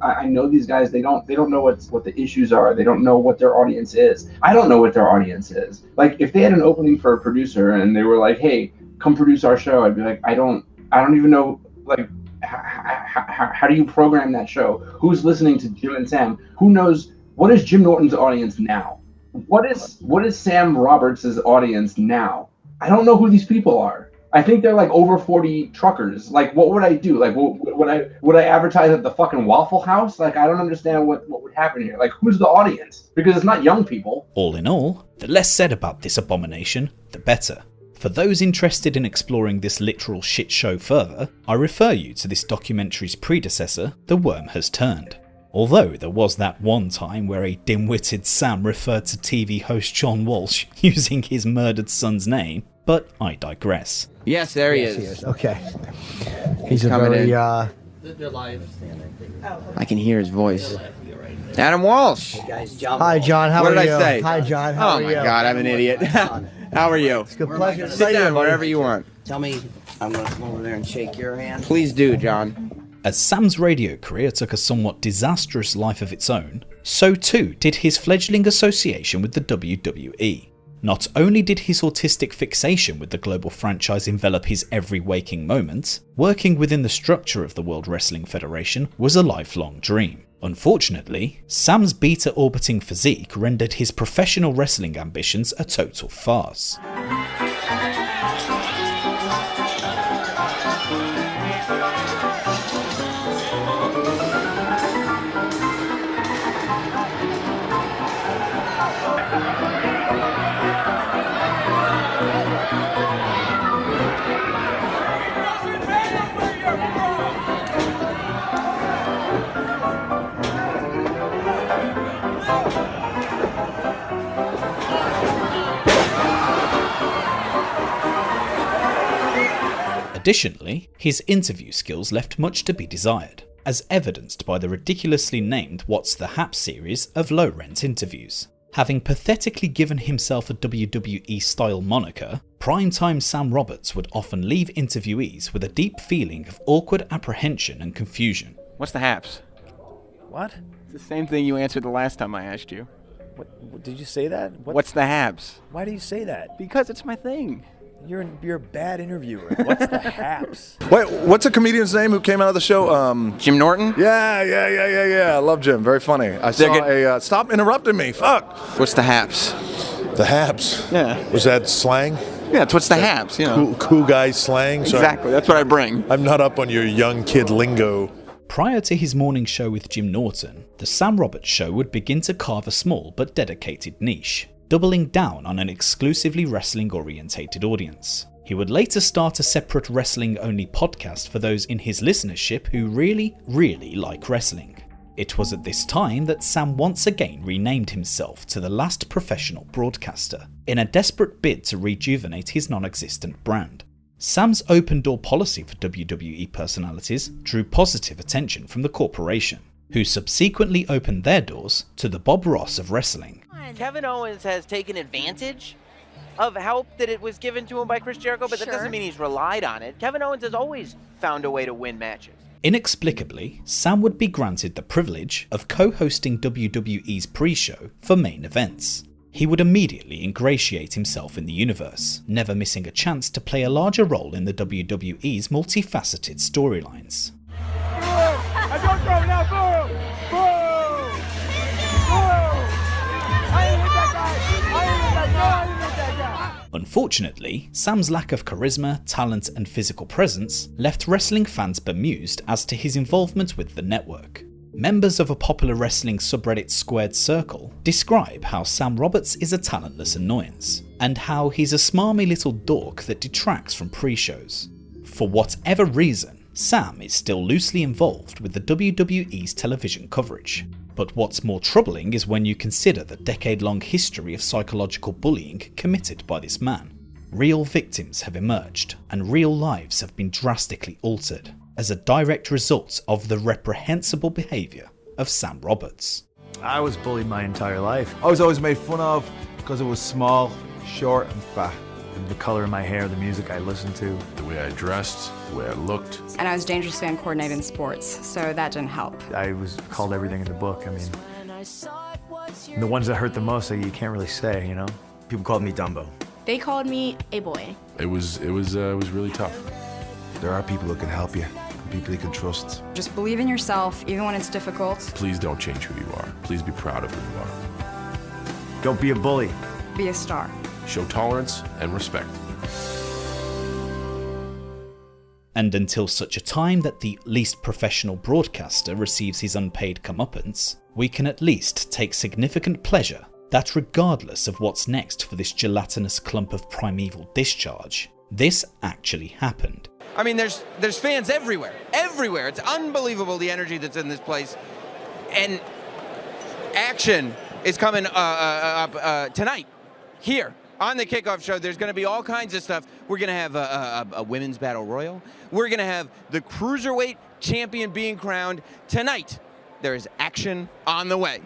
I know these guys, they don't know what the issues are. They don't know what their audience is. I don't know what their audience is. Like, if they had an opening for a producer and they were like, hey, come produce our show, I'd be like, I don't even know, like, how do you program that show? Who's listening to Jim and Sam? Who knows, what is Jim Norton's audience now? What is Sam Roberts' audience now? I don't know who these people are. I think they're like over 40 truckers. Like, what would I do? Like, would I advertise at the fucking Waffle House? Like, I don't understand what would happen here. Like, who's the audience? Because it's not young people. All in all, the less said about this abomination, the better. For those interested in exploring this literal shit show further, I refer you to this documentary's predecessor, The Worm Has Turned. Although there was that one time where a dim-witted Sam referred to TV host John Walsh using his murdered son's name, but I digress. Yes, there he is. Okay. He's coming very, in. I can hear his voice. Adam Walsh. Hi, John. How what are you? What did I say? Hi, John. How are you? Oh, my God. I'm an idiot. How are you? It's a good pleasure to Sit see down, you. whatever you want. Tell me, I'm going to come over there and shake your hand. Please do, John. As Sam's radio career took a somewhat disastrous life of its own, so too did his fledgling association with the WWE. Not only did his autistic fixation with the global franchise envelop his every waking moment, working within the structure of the World Wrestling Federation was a lifelong dream. Unfortunately, Sam's beta-orbiting physique rendered his professional wrestling ambitions a total farce. Additionally, his interview skills left much to be desired, as evidenced by the ridiculously named What's the Hap series of low-rent interviews. Having pathetically given himself a WWE-style moniker, primetime Sam Roberts would often leave interviewees with a deep feeling of awkward apprehension and confusion. What's the haps? What? It's the same thing you answered the last time I asked you. What did you say that? What's the haps? Why do you say that? Because it's my thing. You're a bad interviewer. What's the haps? Wait, what's a comedian's name who came out of the show? Jim Norton? Yeah. I love Jim. Very funny. I saw stop interrupting me. Fuck. What's the haps? The haps? Yeah. Was that slang? Yeah, it's what's the haps, you know. Cool guy slang? Exactly, that's what I bring. I'm not up on your young kid lingo. Prior to his morning show with Jim Norton, The Sam Roberts Show would begin to carve a small but dedicated niche, doubling down on an exclusively wrestling-orientated audience. He would later start a separate wrestling-only podcast for those in his listenership who really, really like wrestling. It was at this time that Sam once again renamed himself to the Last Professional Broadcaster, in a desperate bid to rejuvenate his non-existent brand. Sam's open door policy for WWE personalities drew positive attention from the corporation, who subsequently opened their doors to the Bob Ross of wrestling. Kevin Owens has taken advantage of help that it was given to him by Chris Jericho, but that doesn't mean he's relied on it. Kevin Owens has always found a way to win matches. Inexplicably, Sam would be granted the privilege of co-hosting WWE's pre-show for main events. He would immediately ingratiate himself in the universe, never missing a chance to play a larger role in the WWE's multifaceted storylines. Unfortunately, Sam's lack of charisma, talent and physical presence left wrestling fans bemused as to his involvement with the network. Members of a popular wrestling subreddit Squared Circle describe how Sam Roberts is a talentless annoyance, and how he's a smarmy little dork that detracts from pre-shows. For whatever reason, Sam is still loosely involved with the WWE's television coverage. But what's more troubling is when you consider the decade-long history of psychological bullying committed by this man. Real victims have emerged, and real lives have been drastically altered as a direct result of the reprehensible behaviour of Sam Roberts. I was bullied my entire life. I was always made fun of because I was small, short and fat. The color of my hair, the music I listened to, the way I dressed, the way I looked. And I was dangerously uncoordinated in sports, so that didn't help. I was called everything in the book. I mean, the ones that hurt the most, you can't really say, you know? People called me Dumbo. They called me a boy. It was really tough. There are people that can help you, people you can trust. Just believe in yourself, even when it's difficult. Please don't change who you are. Please be proud of who you are. Don't be a bully. Be a star. Show tolerance and respect. And until such a time that the least professional broadcaster receives his unpaid comeuppance, we can at least take significant pleasure that regardless of what's next for this gelatinous clump of primeval discharge, this actually happened. I mean, there's fans everywhere. Everywhere. It's unbelievable the energy that's in this place. And action is coming tonight, here. On the kickoff show, there's going to be all kinds of stuff. We're going to have a women's battle royal. We're going to have the cruiserweight champion being crowned. Tonight, there is action on the way.